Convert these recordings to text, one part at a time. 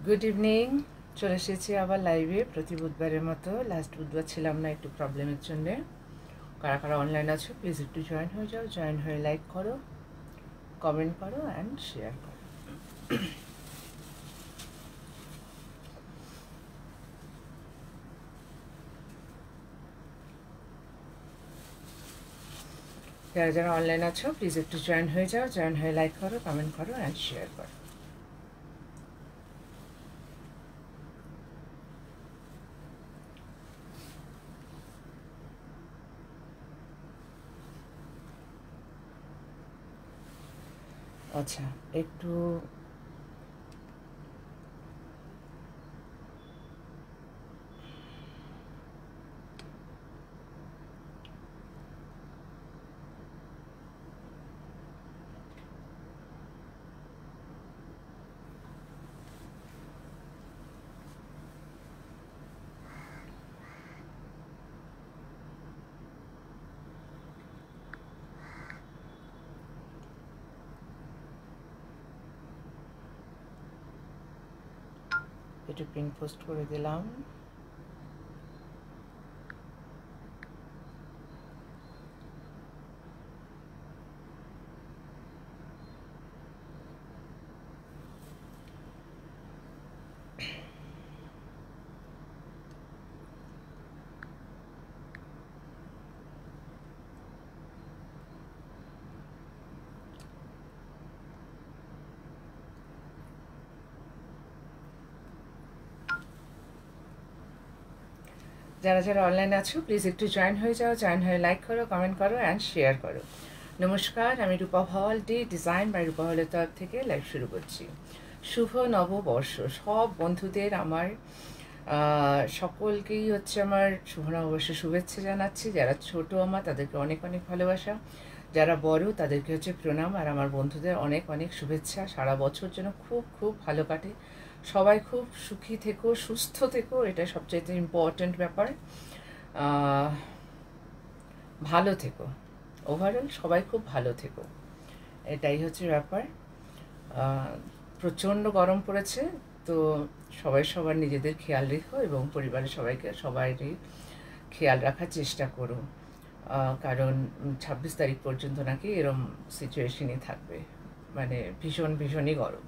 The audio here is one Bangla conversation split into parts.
Good evening. চলে এসেছি আবার লাইভে প্রতি বুধবারের মতো। লাস্ট বুধবার ছিলাম না একটু প্রবলেমের জন্যে। কারা কারা অনলাইন আছো প্লিজ একটু জয়েন হয়ে যাও, জয়েন হয়ে লাইক করো, কমেন্ট করো অ্যান্ড শেয়ার করো। যারা যারা অনলাইন আছো প্লিজ একটু জয়েন হয়ে যাও, জয়েন হয়ে লাইক করো, কমেন্ট করো অ্যান্ড শেয়ার করো। আচ্ছা, একটু পিন পোস্ট করে দিলাম। যারা যারা অনলাইন আছো প্লিজ একটু জয়েন হয়ে যাও, জয়েন হয়ে লাইক করো, কমেন্ট করো অ্যান্ড শেয়ার করো। নমস্কার, আমি রূপা ভাওয়াল, ডি ডিজাইন বাই রূপা হলের তরফ থেকে লাইভ শুরু করছি। শুভ নববর্ষ সব বন্ধুদের আমার সকলকেই হচ্ছে আমার শুভ নববর্ষের শুভেচ্ছা জানাচ্ছি। যারা ছোট আমার তাদেরকে অনেক অনেক ভালোবাসা, যারা বড় তাদেরকে হচ্ছে প্রণাম, আর আমার বন্ধুদের অনেক অনেক শুভেচ্ছা। সারা বছর যেন খুব খুব ভালো কাটে, সবাই খুব সুখী থেকো, সুস্থ থেকো, এটা সবচেয়ে ইম্পর্ট্যান্ট ব্যাপার। ভালো থেকো, ওভারঅল সবাই খুব ভালো থেকো, এটাই হচ্ছে ব্যাপার। প্রচণ্ড গরম পড়েছে, তো সবাই সবার নিজেদের খেয়াল রেখো এবং পরিবারের সবাইরই খেয়াল রাখার চেষ্টা করো, কারণ 26 তারিখ পর্যন্ত নাকি এরম সিচুয়েশনই থাকবে, মানে ভীষণই গরম।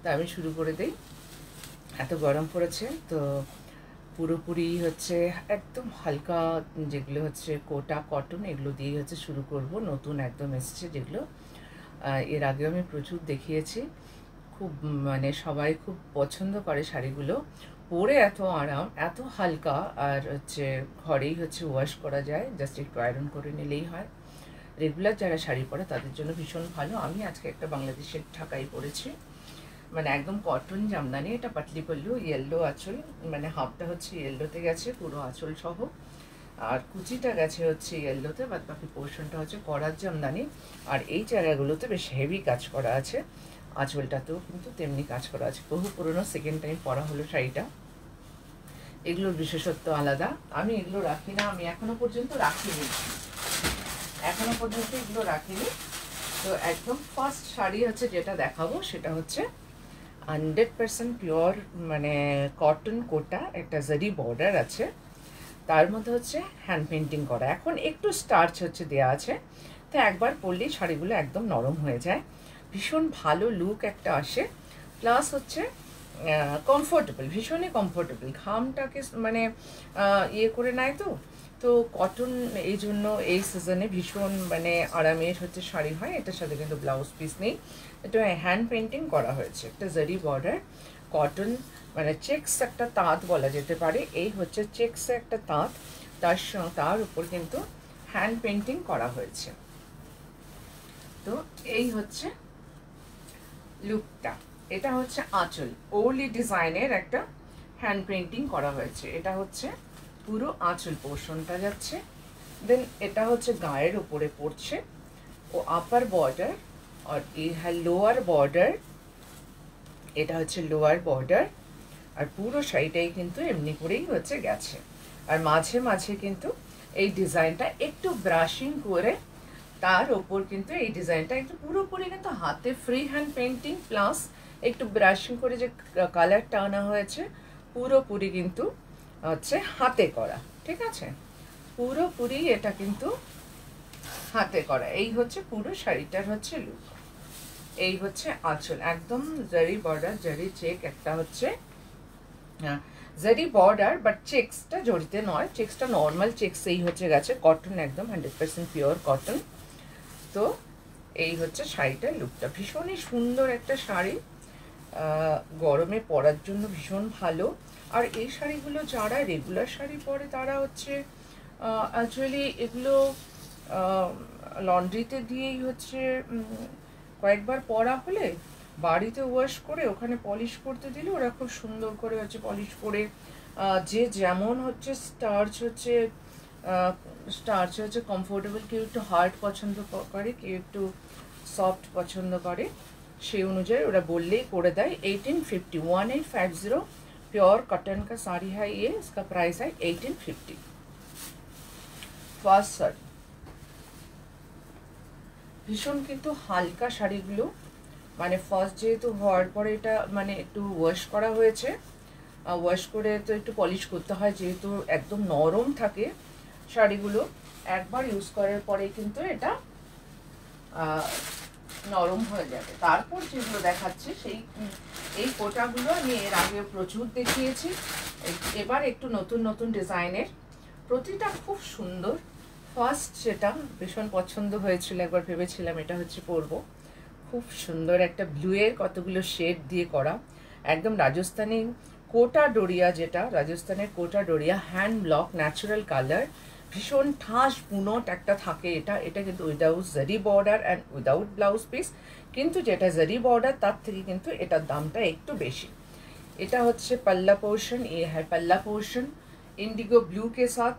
তা আমি শুরু করে দিই। এত গরম পড়েছে তো পুরোপুরি হচ্ছে একদম হালকা যেগুলো হচ্ছে কোটা কটন এগুলো দিয়ে হচ্ছে শুরু করব। নতুন একদম এসছে যেগুলো, এর আগেও আমি প্রচুর দেখিয়েছি, খুব মানে সবাই খুব পছন্দ করে শাড়িগুলো, পরে এত আরাম, এত হালকা, আর হচ্ছে ঘরেই হচ্ছে ওয়াশ করা যায়, জাস্ট একটু আয়রন করে নিলেই হয়। রেগুলার যারা শাড়ি পরে তাদের জন্য ভীষণ ভালো। আমি আজকে একটা বাংলাদেশের ঢাকাই পরেছি, মানে একদম কটন জামদানি, এটা পাতলি পল্লু, ইয়েলো আঁচল, মানে হাফটা হচ্ছে ইয়েলোতে গেছে পুরো আঁচল সহ, আর কুচিটা গেছে হচ্ছে ইয়েলোতে, বাদ বাকি পোর্শনটা হচ্ছে করার জামদানি। আর এই জায়গাগুলোতে বেশ হেভি কাজ করা আছে, আঁচলটাতেও কিন্তু তেমনি কাজ করা আছে। বহু পুরনো, সেকেন্ড টাইম পরা হলো শাড়িটা। এগুলোর বিশেষত্ব আলাদা, আমি এগুলো রাখি না, আমি এখনো পর্যন্ত রাখিনি, এগুলো রাখিনি। তো একদম ফার্স্ট শাড়ি হচ্ছে যেটা দেখাবো সেটা হচ্ছে 100% পিওর, মানে কটন কোটা, একটা জারি বর্ডার আছে, তার মধ্যে হচ্ছে হ্যান্ড পেন্টিং করা। এখন একটু স্টার্চ হচ্ছে দেওয়া আছে, তো একবার পরলেই শাড়িগুলো একদম নরম হয়ে যায়, ভীষণ ভালো লুক একটা আসে, প্লাস হচ্ছে কমফোর্টেবল, ভীষণই কমফোর্টেবল, ঘামটাকে মানে ইয়ে করে নেয়। তো তো কটন এই জন্য এই সিজনে ভীষণ মানে আরামের হচ্ছে শাড়ি হয়। এটার সাথে কিন্তু ব্লাউজ পিস নেই, এটা হ্যান্ড পেন্টিং করা হয়েছে, একটা জারি বর্ডার, কটন, মানে চেক্স একটা তাঁত বলা যেতে পারে, এই হচ্ছে চেক্স একটা তাঁত, তার উপর কিন্তু হ্যান্ড পেন্টিং করা হয়েছে। তো এই হচ্ছে লুকটা, এটা হচ্ছে আঁচল, ওলি ডিজাইনের একটা হ্যান্ড পেন্টিং করা হয়েছে, এটা হচ্ছে পুরো আঁচল পোর্শনটা যাচ্ছে। দেন এটা হচ্ছে গায়ের উপরে পড়ছে, ও আপার বর্ডার, আর এই লোয়ার বর্ডার, এটা হচ্ছে লোয়ার বর্ডার, আর পুরো শাড়িটাই কিন্তু এমনি করেই হচ্ছে গেছে। আর মাঝে মাঝে কিন্তু এই ডিজাইনটা একটু ব্রাশিং করে তার ওপর কিন্তু এই ডিজাইনটা একটু পুরোপুরি কিন্তু হাতে ফ্রি হ্যান্ড পেন্টিং প্লাস একটু ব্রাশিং করে যে কালারটা আনা হয়েছে পুরোপুরি কিন্তু হচ্ছে হাতে করা, ঠিক আছে, পুরোপুরি এটা কিন্তু হাতে করা। এই হচ্ছে পুরো শাড়িটার হচ্ছে লুক। এই হচ্ছে আঁচল, একদম জারি বর্ডার, জারি চেক, একটা হচ্ছে জারি বর্ডার, বাট চেক্সটা জড়িতে নয়, চেক্সটা নর্মাল চেক্স এই হচ্ছে গেছে, কটন, একদম 100% পিওর কটন। তো এই হচ্ছে শাড়িটার লুকটা, ভীষণই সুন্দর একটা শাড়ি, গরমে পরার জন্য ভীষণ ভালো। আর এই শাড়িগুলো যারা রেগুলার শাড়ি পরে তারা হচ্ছে অ্যাকচুয়ালি এগুলো লন্ড্রিতে দিয়েই হচ্ছে কয়েকবার পরা হলে বাড়িতে ওয়াশ করে ওখানে পলিশ করতে দিলে ওরা খুব সুন্দর করে হচ্ছে পলিশ করে, যে যেমন হচ্ছে স্টার্চ হচ্ছে কমফোর্টেবল, কেউ একটু হার্ড পছন্দ করে, কেউ একটু সফট পছন্দ করে, সেই অনুযায়ী ওরা বললেই করে দেয়। 1850, 1850 प्योर कॉटन का साड़ी है ये, इसका प्राइस है 1850। ফার্স্ট শাড়ি ভীষণ কিন্তু হালকা শাড়িগুলো, মানে ফার্স্ট যেহেতু হওয়ার পরে এটা মানে একটু ওয়াশ করা হয়েছে, ওয়াশ করে তো একটু পলিশ করতে হয়, যেহেতু একদম নরম থাকে শাড়িগুলো, একবার ইউজ করার পরে কিন্তু এটা নরম হয়ে যাবে। তারপর যেগুলো দেখাচ্ছে সেই এই কোটাগুলো আমি এর আগে প্রচুর দেখিয়েছি, এবার একটু নতুন নতুন ডিজাইনের, প্রতিটা খুব সুন্দর। ফার্স্ট যেটা ভীষণ পছন্দ হয়েছিল, একবার ভেবেছিলাম এটা হচ্ছে পরবো, খুব সুন্দর একটা ব্লুয়ের কতগুলো শেড দিয়ে করা, একদম রাজস্থানী কোটা ডোরিয়া, যেটা রাজস্থানের Kota Doria hand block natural colour, ভীষণ ঠাস বুনট একটা থাকে এটা, এটা কিন্তু উইদাউট জারি border and without blouse piece, কিন্তু যেটা জারি বর্ডার তার থেকে কিন্তু এটার দামটা একটু বেশি। এটা হচ্ছে पल्ला पोर्शन, ये है पल्ला पोर्शन, इंडिगो ब्लू के साथ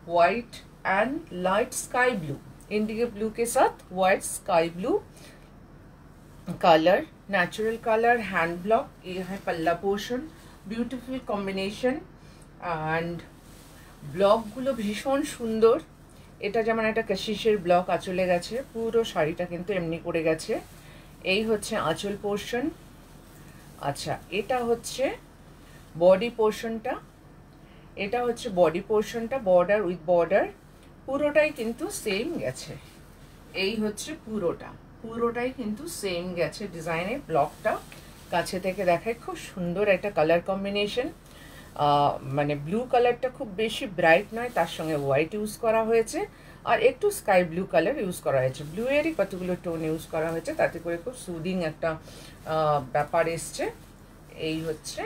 white and light sky blue, Indigo blue के साथ white sky blue colour, natural colour, hand block, ये है पल्ला पोर्शन, ब्यूटीफुल कॉम्बिनेशन एंड ব্লকগুলো ভীষণ সুন্দর। এটা যেমন একটা কাশিসের ব্লক আঁচলে গেছে, পুরো শাড়িটা কিন্তু এমনি করে গেছে। এই হচ্ছে আঁচল পোর্শন। আচ্ছা, এটা হচ্ছে বডি পোর্শনটা, এটা হচ্ছে বডি পোর্শনটা, বর্ডার উইথ বর্ডার পুরোটাই কিন্তু সেম গেছে। এই হচ্ছে পুরোটাই কিন্তু সেম গেছে ডিজাইনের। ব্লকটা কাছে থেকে দেখায়, খুব সুন্দর একটা কালার কম্বিনেশন, মানে ব্লু কালারটা খুব বেশি ব্রাইট নয়, তার সঙ্গে হোয়াইট ইউজ করা হয়েছে আর একটু স্কাই ব্লু কালার ইউজ করা হয়েছে, ব্লু এরই কতগুলো টোন ইউজ করা হয়েছে, তাতে করে খুব সুদিং একটা ব্যাপার এসছে। এই হচ্ছে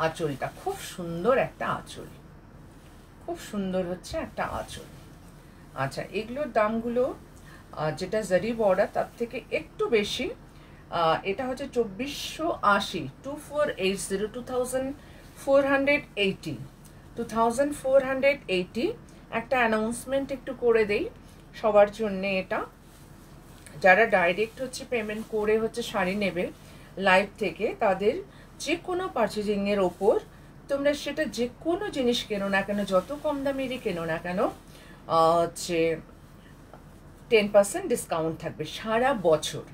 আঁচলটা, খুব সুন্দর একটা আঁচল, খুব সুন্দর হচ্ছে একটা আঁচল। আচ্ছা, এগুলোর দামগুলো যেটা জারি বর্ডার তার থেকে একটু বেশি, এটা হচ্ছে 2480, 2480, 2480। একটা অ্যানাউন্সমেন্ট একটু করে দেই সবার জন্যে, এটা যারা ডাইরেক্ট হচ্ছে পেমেন্ট করে হচ্ছে শাড়ি নেবে লাইভ থেকে, তাদের যে কোনো পারচেজিংয়ের ওপর তোমরা সেটা যে কোনো জিনিস কেনো না কেন, যত কম দামেরই কেনো না কেন, হচ্ছে 10% ডিসকাউন্ট থাকবে সারা বছর।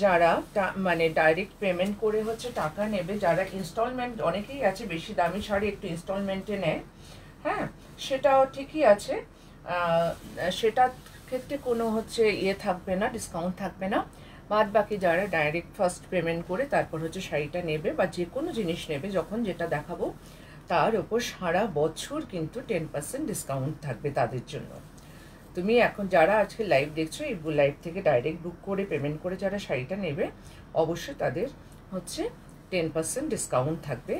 যারা মানে ডাইরেক্ট পেমেন্ট করে হচ্ছে টাকা নেবে, যারা ইনস্টলমেন্ট, অনেকেই আছে বেশি দামি শাড়ি একটু ইনস্টলমেন্টে নেয়, হ্যাঁ সেটাও ঠিকই আছে, সেটার ক্ষেত্রে কোনো হচ্ছে ইয়ে থাকবে না, ডিসকাউন্ট থাকবে না। বাদ বাকি যারা ডাইরেক্ট ফার্স্ট পেমেন্ট করে তারপর হচ্ছে শাড়িটা নেবে বা যে কোনো জিনিস নেবে, যখন যেটা দেখাবো তার ওপর সারা বছর কিন্তু 10% ডিসকাউন্ট থাকবে তাদের জন্য। তুমি এখন যারা আজকে লাইভ দেখছো, এই লাইভ থেকে ডাইরেক্ট বুক করে পেমেন্ট করে যারা শাড়িটা নেবে, অবশ্যই তাদের হচ্ছে 10% ডিসকাউন্ট থাকবে।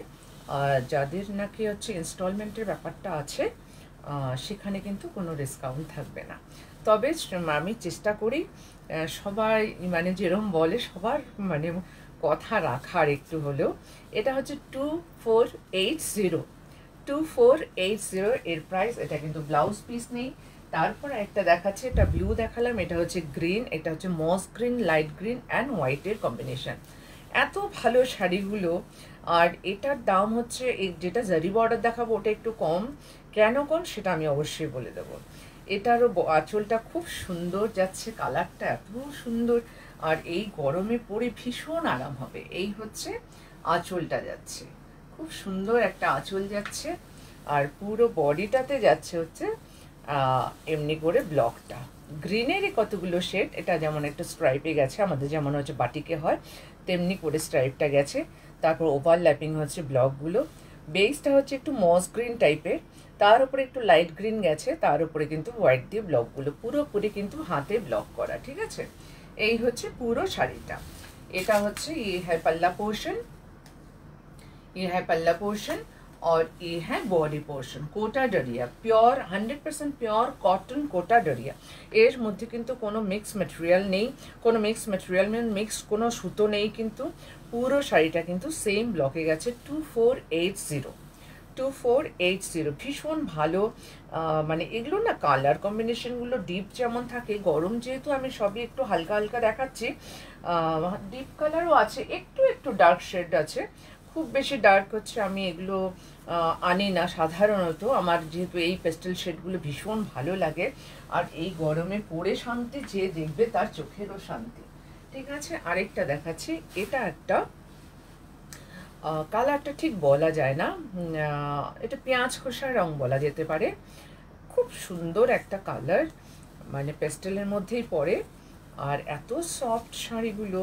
আর যাদের নাকি হচ্ছে ইনস্টলমেন্টের ব্যাপারটা আছে, সেখানে কিন্তু কোনো ডিসকাউন্ট থাকবে না। তবে আমি চেষ্টা করি সবাই মানে যেরকম বলে সবার মানে কথা রাখার একটু হলেও। এটা হচ্ছে 2480 এর প্রাইস। এটা কিন্তু ব্লাউজ পিস নেই। তারপর একটা দেখাচ্ছে, এটা ব্লু দেখালাম, এটা হচ্ছে গ্রিন, এটা হচ্ছে মস গ্রিন, লাইট গ্রিন অ্যান্ড হোয়াইটের কম্বিনেশন। এত ভালো শাড়িগুলো, আর এটার দাম হচ্ছে যেটা জারি বর্ডার দেখাবো ওটা একটু কম। কেন কম সেটা আমি অবশ্যই বলে দেবো। এটারও আঁচলটা খুব সুন্দর যাচ্ছে, কালারটা এত সুন্দর, আর এই গরমে পরে ভীষণ আরাম হবে। এই হচ্ছে আঁচলটা যাচ্ছে, খুব সুন্দর একটা আঁচল যাচ্ছে, আর পুরো বডিটাতে যাচ্ছে হচ্ছে এমনি করে ব্লকটা। গ্রিনেরই কতগুলো শেড, এটা যেমন একটা স্ট্রাইপে গেছে, আমাদের যেমন হচ্ছে বাটিকে হয় তেমনি করে স্ট্রাইপটা গেছে। তারপর ওভারল্যাপিং হচ্ছে ব্লকগুলো। বেসটা হচ্ছে একটু মস গ্রিন টাইপের, তার উপরে একটু লাইট গ্রিন গেছে, তার উপরে কিন্তু হোয়াইট দিয়ে ব্লকগুলো, পুরোপুরি কিন্তু হাতে ব্লক করা। ঠিক আছে, এই হচ্ছে পুরো শাড়িটা। এটা হচ্ছে ये है पल्ला पोर्शन, ये है पल्ला पोर्शन, और ये है बॉडी पोर्शन। कोटा डरिया प्योर 100% प्योर कॉटन कोटा डरिया। এর মধ্যে কিন্তু কোনো মিক্স ম্যাটেরিয়াল নেই, কোনো মিক্স ম্যাটেরিয়াল মিক্স কোনো সুতো নেই, কিন্তু পুরো শাড়িটা কিন্তু সেম ব্লকে গেছে। 2480 ভীষণ ভালো। মানে এগুলো না কালার কম্বিনেশনগুলো ডিপ যেমন থাকে, গরম যেহেতু আমি সবই একটু হালকা হালকা দেখাচ্ছি, ডিপ কালারও আছে, একটু একটু ডার্ক শেড আছে। খুব বেশি ডার্ক হচ্ছে আমি এগুলো আনি না সাধারণত, আমার যেহেতু এই পেস্টেল শেডগুলো ভীষণ ভালো লাগে। আর এই গরমে পরে শান্তি, যে দেখবে তার চোখেরও শান্তি। ঠিক আছে, আরেকটা দেখাচ্ছি। এটা একটা কালারটা ঠিক বলা যায় না, এটা পেঁয়াজ খোসার রং বলা যেতে পারে। খুব সুন্দর একটা কালার, মানে পেস্টেলের মধ্যেই পড়ে। আর এত সফট শাড়িগুলো,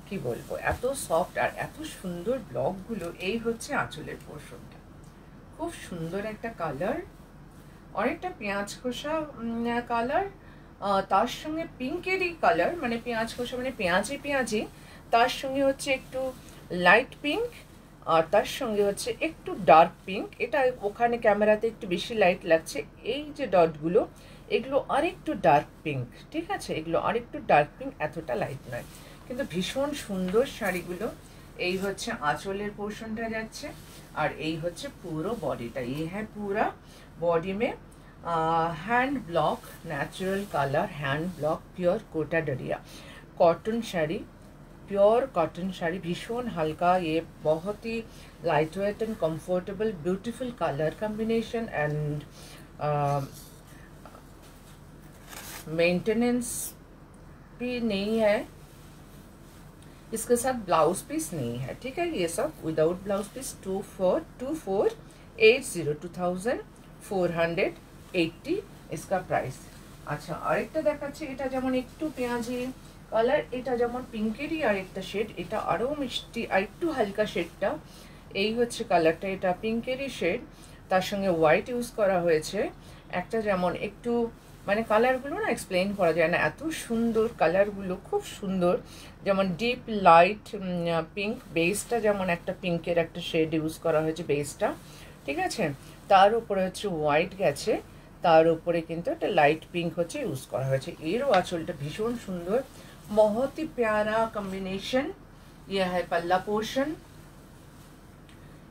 কি বলবো, এত সফট আর এত সুন্দর ব্লকগুলো। এই হচ্ছে আঁচলের পোর্শনটা, খুব সুন্দর একটা কালার, অনেকটা পেঁয়াজ খোসা কালার, তার সঙ্গে পিঙ্কেরই কালার, মানে পেঁয়াজ খোসা মানে পেঁয়াজি পেঁয়াজি, তার সঙ্গে হচ্ছে একটু লাইট পিঙ্ক, আর তার সঙ্গে হচ্ছে একটু ডার্ক পিঙ্ক। এটা ওখানে ক্যামেরাতে একটু বেশি লাইট লাগছে। এই যে ডটগুলো, এগুলো আরেকটু ডার্ক পিঙ্ক। ঠিক আছে, এগুলো আরেকটু ডার্ক পিঙ্ক, এতটা লাইট নয়, কিন্তু ভীষণ সুন্দর শাড়িগুলো। এই হচ্ছে আঁচলের পোর্শনটা যাচ্ছে, আর এই হচ্ছে পুরো বডিটা। এই হ্যাঁ পুরা बॉडी में hand block natural colour, hand block pure Kota Doria cotton sari, pure cotton sari, भीषण हल्का, ये बहुत ही light weight and comfortable beautiful colour combination and maintenance भी नहीं है, इसके साथ ब्लाउज पीस नहीं है। ठीक है, ये सब विदाउट ब्लाउज पीस 2480 इसका प्राइस। अच्छा, আরেকটা দেখাচ্ছি। এটা যেমন একটু পেঁয়াজি কালার, এটা যেমন পিঙ্কেরই আরেকটা শেড, এটা আরও মিষ্টি আর একটু হালকা শেডটা। এই হচ্ছে কালারটা, এটা পিঙ্কেরই শেড, তার সঙ্গে হোয়াইট ইউজ করা হয়েছে। একটা যেমন একটু, মানে কালারগুলো না এক্সপ্লেন করা যায় না, এত সুন্দর কালারগুলো, খুব সুন্দর। যেমন ডিপ লাইট পিঙ্ক, বেসটা যেমন একটা পিঙ্কের একটা শেড ইউজ করা হয়েছে বেসটা। ঠিক আছে, তার উপরে হচ্ছে হোয়াইট গেছে, তার উপরে কিন্তু একটা লাইট পিঙ্ক হচ্ছে ইউজ করা হয়েছে। এরও আঁচলটা ভীষণ সুন্দর, बहुत ही प्यारा कॉम्बिनेशन। यह है पल्ला पोर्शन,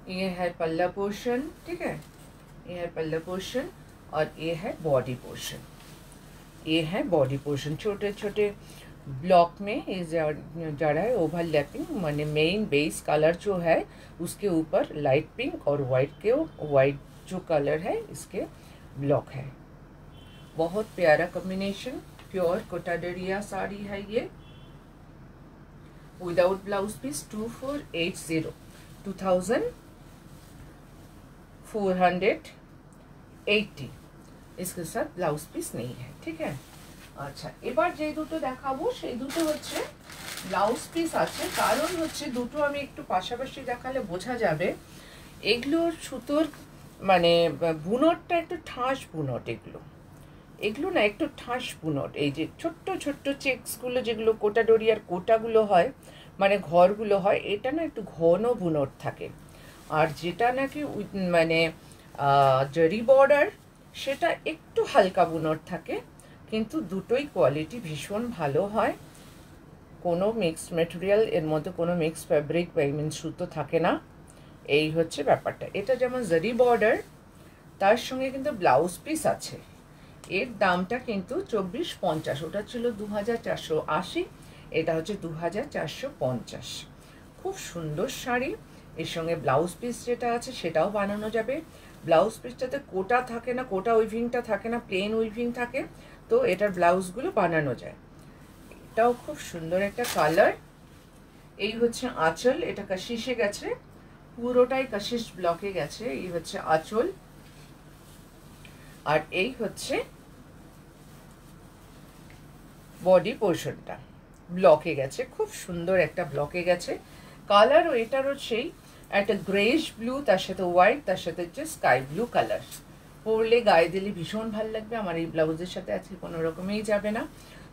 ये है पल्ला पोर्शन। ठीक है, ये है पल्ला पोर्शन, और ये है बॉडी पोर्शन। ये है बॉडी पोर्शन, छोटे छोटे ब्लॉक में ये जा रहा है ओवरलैपिंग, माने मेन बेस कलर जो है उसके ऊपर लाइट पिंक और वाइट जो कलर है इसके ब्लॉक है। बहुत प्यारा कॉम्बिनेशन, प्योर कोटा डरिया साड़ी है ये, विदाउट ब्लाउज पीस 2480 इसके साथ ब्लाउज पीस नहीं है। ठीक है, আচ্ছা, এবার যে দুটো দেখাবো সেই দুটো হচ্ছে ব্লাউজ পিস আছে, কারণ হচ্ছে দুটো আমি একটু পাশাপাশি দেখালে বোঝা যাবে। এগুলোর সুতোর মানে বুনটটা একটু ঠাস বুনট, এগুলো না একটু ঠাস বুনট। এই যে ছোট্ট ছোট্ট চেক্সগুলো যেগুলো কোটা ডরিয়ার কোটাগুলো হয়, মানে ঘরগুলো হয়, এটা না একটু ঘন বুনট থাকে। আর যেটা নাকি মানে জরি বর্ডার, সেটা একটু হালকা বুনট থাকে, কিন্তু দুটোই কোয়ালিটি ভীষণ ভালো হয়। কোনো মিক্সড ম্যাটেরিয়াল, এর মধ্যে কোনো মিক্সড ফ্যাব্রিক বা সুতো থাকে না। এই হচ্ছে ব্যাপারটা। এটা যেমন জরি বর্ডার, তার সঙ্গে কিন্তু ব্লাউজ পিস আছে। এর দামটা কিন্তু 2450, ওটা ছিল 2480, এটা হচ্ছে 2450। খুব সুন্দর শাড়ি, এর সঙ্গে ব্লাউজ পিস যেটা আছে সেটাও বানানো যাবে। ব্লাউজ পিসটাতে কোটা থাকে না, কোটা উইভিংটা থাকে না, প্লেন উইভিং থাকে, তো এটার ব্লাউজগুলো বানানো যায়। এটাও খুব সুন্দর একটা কালার। এই হচ্ছে আঁচল, এটা কাশিশে গেছে, পুরোটাই কাশিশ ব্লকে গেছে। এই হচ্ছে আঁচল, আর এই হচ্ছে বডি পোর্শনটা ব্লকে গেছে, খুব সুন্দর একটা ব্লকে গেছে। কালার এটারও সেই একটা গ্রেশ ব্লু, তার সাথে হোয়াইট, তার সাথে হচ্ছে স্কাই ব্লু কালার। পরলে গায়ে দিলে ভীষণ ভালো লাগবে। আমার এই ব্লাউজের সাথে আজকে কোনো রকমেই যাবে না,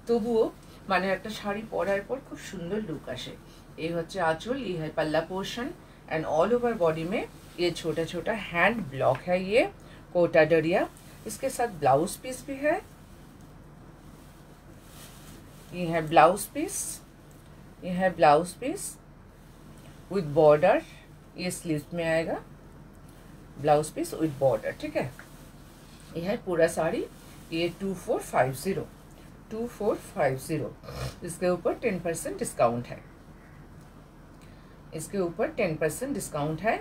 তবুও মানে একটা শাড়ি পরার পর খুব সুন্দর লুক আসে। ये হচ্ছে आंचल, ये है पल्ला portion and all over body में ये छोटा छोटा हैंड ब्लॉक है, ये कोटा डरिया। इसके साथ ब्लाउज पीस भी है, ये है ब्लाउज पीस, ये है ब्लाउज पीस विद बॉर्डर, ये स्लीव्स में आएगा ब्लाउज पीस विद बॉर्डर, ठीक है। ये है पूरा साड़ी, ये 2450 इसके ऊपर 10% डिस्काउंट है, इसके ऊपर 10% डिस्काउंट है।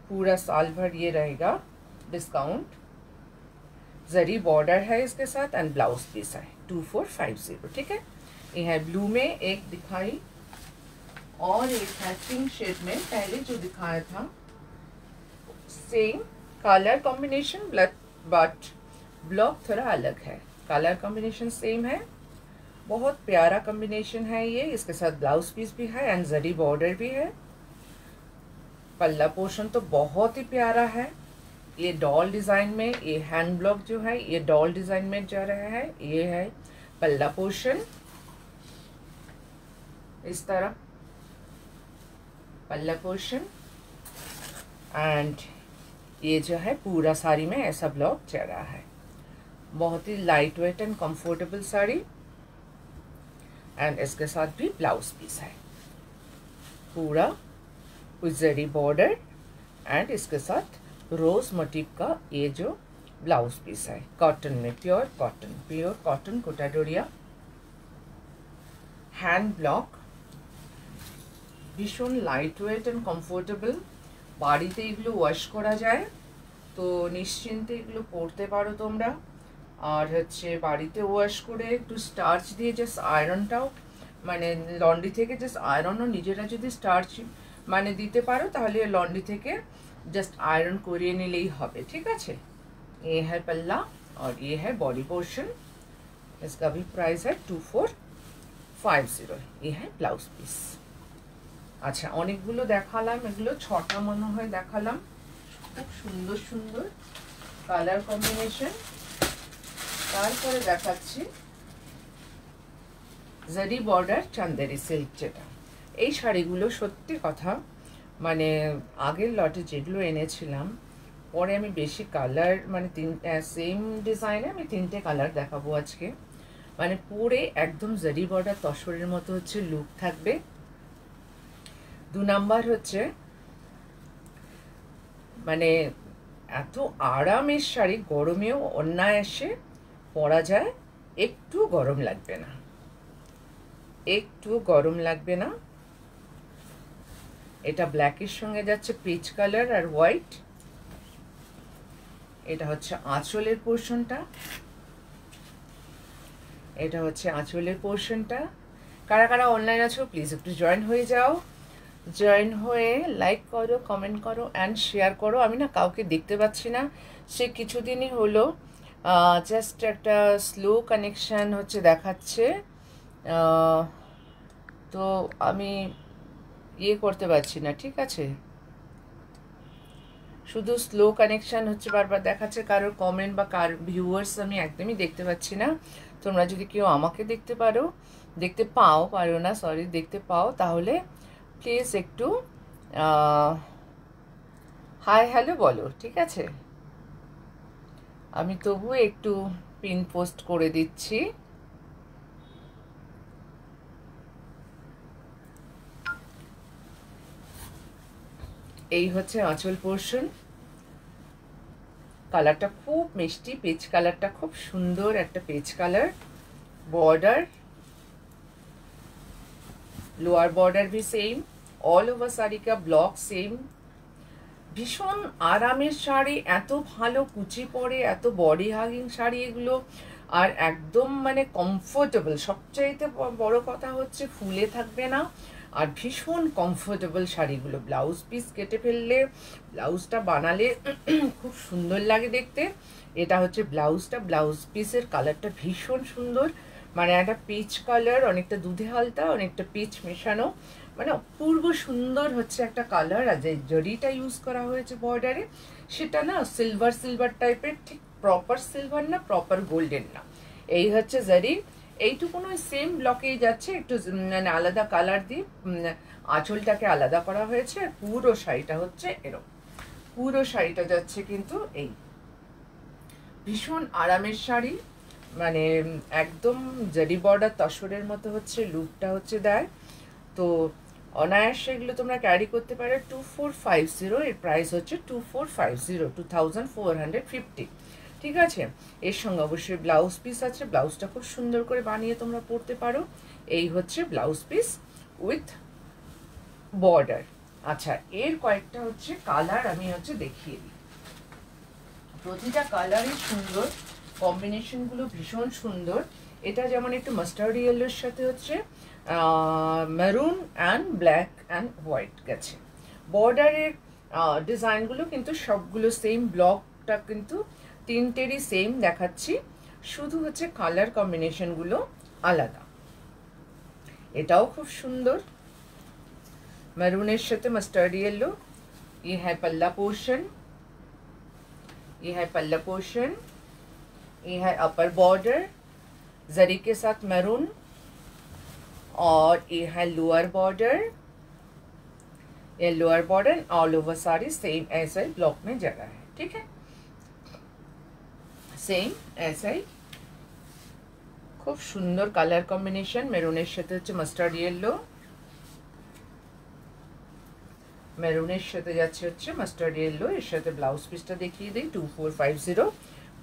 पूरा साल भर ये रहेगा डिस्काउंट। जरी बॉर्डर है इसके साथ एंड ब्लाउज पीस है 2450, ठीक है। ये है ब्लू में एक दिखाई, और एक है पिंक शेड में पहले जो दिखाया था, same colour combination but block थोड़ा अलग है। कलर कॉम्बिनेशन सेम है, बहुत प्यारा कॉम्बिनेशन है ये। इसके साथ ब्लाउज पीस भी है एंड जरी बॉर्डर भी है। पल्ला पोर्शन तो बहुत ही प्यारा है, ये डॉल डिजाइन में, ये हैंड ब्लॉक जो है ये डॉल डिजाइन में जा रहा है। ये है पल्ला पोर्शन, इस तरह पल्ला पोर्शन, एंड ये जो है पूरा साड़ी में ऐसा ब्लॉक चल रहा है। बहुत ही light weight and comfortable sari, and इसके साथ भी ब्लाउज पीस है पूरा विद जरी बॉर्डर, एंड इसके साथ रोज मोटिव का ये जो ब्लाउज पीस है, कॉटन में, pure cotton Kota Doria hand block, भीषण लाइट वेट एंड कम्फर्टेबल। বাড়িতে এগুলো ওয়াশ করা যায়, তো নিশ্চিন্তে এগুলো পরতে পারো তোমরা। আর হচ্ছে বাড়িতে ওয়াশ করে একটু স্টার্চ দিয়ে জাস্ট আয়রনটাও, মানে লন্ড্রি থেকে জাস্ট আয়রনও নিজেরা যদি স্টার্চ মানে দিতে পারো, তাহলে লন্ড্রি থেকে জাস্ট আয়রন করিয়ে নিলেই হবে, ঠিক আছে। ये है पल्ला और ये है बॉडी पोर्शन, इसका भी प्राइस है 2450। ये है ब्लाउज पीस। আচ্ছা, অনেকগুলো দেখালাম, এগুলো 6টা মনে হয় দেখালাম। খুব সুন্দর সুন্দর কালার কম্বিনেশন। তারপরে দেখাচ্ছি জারি বর্ডার চান্দেরি সিল্ক, যেটা এই শাড়িগুলো সত্যি কথা মানে আগের লটে যেগুলো এনেছিলাম, পরে আমি বেশি কালার মানে সেম ডিজাইনে আমি 3টে কালার দেখাবো আজকে। মানে পরে একদম জারি বর্ডার তসরের মতো হচ্ছে লুক থাকবে। 2 নাম্বার হচ্ছে মানে এত আরামের শাড়ি, গরমেও অনায়াসে পরা যায়, একটু গরম লাগবে না, একটু গরম লাগবে না। এটা ব্ল্যাকের সঙ্গে যাচ্ছে পিচ কালার আর হোয়াইট। এটা হচ্ছে আঁচলের পোর্শনটা, এটা হচ্ছে আঁচলের পোর্শনটা। কারা কারা অনলাইন আছো প্লিজ একটু জয়েন হয়ে যাও, জয়েন হয়ে লাইক করো, কমেন্ট করো অ্যান্ড শেয়ার করো। আমি না কাউকে দেখতে পাচ্ছি না, সে কিছুদিনই হলো জাস্ট একটা স্লো কানেকশান হচ্ছে দেখাচ্ছে, তো আমি ইয়ে করতে পারছি না, ঠিক আছে। শুধু স্লো কানেকশান হচ্ছে বারবার দেখাচ্ছে, কারোর কমেন্ট বা কার ভিউয়ার্স আমি একদমই দেখতে পাচ্ছি না। তোমরা যদি কেউ আমাকে দেখতে পারো না, সরি, দেখতে পাও, তাহলে প্লিজ একটু হাই হ্যালো বলো, ঠিক আছে। আমি তবু একটু পিন পোস্ট করে দিচ্ছি। এই হচ্ছে আঁচল পোর্শন। কালারটা খুব মিষ্টি, পেজ কালারটা খুব সুন্দর একটা page colour. Border, lower border भी सेम, ऑल ओवर শাড়ি का ব্লক সেম। ভীষণ আরামের শাড়ি, এত ভালো কুচি পরে, এত বডি হাগিং শাড়ি এগুলো। আর একদম মানে কমফোর্টেবল, সবচাইতে বড় কথা হচ্ছে ফুলে থাকবে না, আর ভীষণ কমফোর্টেবল শাড়িগুলো। ব্লাউজ পিস কেটে ফেললে, ব্লাউজটা বানালে খুব সুন্দর লাগে দেখতে। এটা হচ্ছে ব্লাউজটা, ব্লাউজ পিসের কালারটা ভীষণ সুন্দর, মানে একটা পিচ কালার, অনেকটা দুধে হালতা, অনেকটা পিচ মেশানো, মানে অপূর্ব সুন্দর হচ্ছে একটা কালার। আর যে জরিটা ইউজ করা হয়েছে বর্ডারে, সেটা না সিলভার সিলভার টাইপের, ঠিক প্রপার সিলভার না, প্রপার গোল্ডেন না, এই হচ্ছে জারি। এইটুকুনো সেম ব্লকেই যাচ্ছে, একটু মানে আলাদা কালার দিয়ে আঁচলটাকে আলাদা করা হয়েছে। আর পুরো শাড়িটা হচ্ছে এরকম, পুরো শাড়িটা যাচ্ছে কিন্তু এই ভীষণ আরামের শাড়ি, মানে একদম জারি বর্ডার তসরের মতো হচ্ছে লুকটা হচ্ছে দেয়। তো অনায়াসে এগুলো তোমরা ক্যারি করতে পারো। 2450, এর প্রাইস হচ্ছে 2450, 2450, ঠিক আছে। এর সঙ্গে অবশ্যই ব্লাউজ পিস আছে, ব্লাউজটা খুব সুন্দর করে বানিয়ে তোমরা পরতে পারো। এই হচ্ছে ব্লাউজ পিস উইথ বর্ডার। আচ্ছা, এর কয়েকটা হচ্ছে কালার আমি হচ্ছে দেখিয়ে দিই। প্রতিটা কালারই সুন্দর, কম্বিনেশনগুলো ভীষণ সুন্দর। এটা যেমন একটু মাস্টার্ড ইয়েলোর সাথে হচ্ছে maroon and black and white গেছে। বর্ডারের ডিজাইনগুলো কিন্তু সবগুলো সেম, ব্লকটা কিন্তু তিনটেরই সেম দেখাচ্ছি, শুধু হচ্ছে কালার কম্বিনেশনগুলো আলাদা। এটাও খুব সুন্দর, মেরুনের সাথে মাস্টার্ড येलो। ये है पल्ला पोर्शन, ये है पल्ला पोर्शन, ये है अपर बॉर्डर जरी के साथ मैरून, और ये है लोअर बॉर्डर, ये lower border all over sari same ऐसा ही ब्लॉक में जगह है, ठीक है, सेम ऐसा ही। खूब सुंदर कलर कॉम्बिनेशन, मेरूনের সাথে হচ্ছে মাস্টার্ড येलो, মেরুনের সাথে যাচ্ছে হচ্ছে মাস্টার্ড येलो। এর সাথে ব্লাউজ পিসটা দেখিয়ে দিই। 2450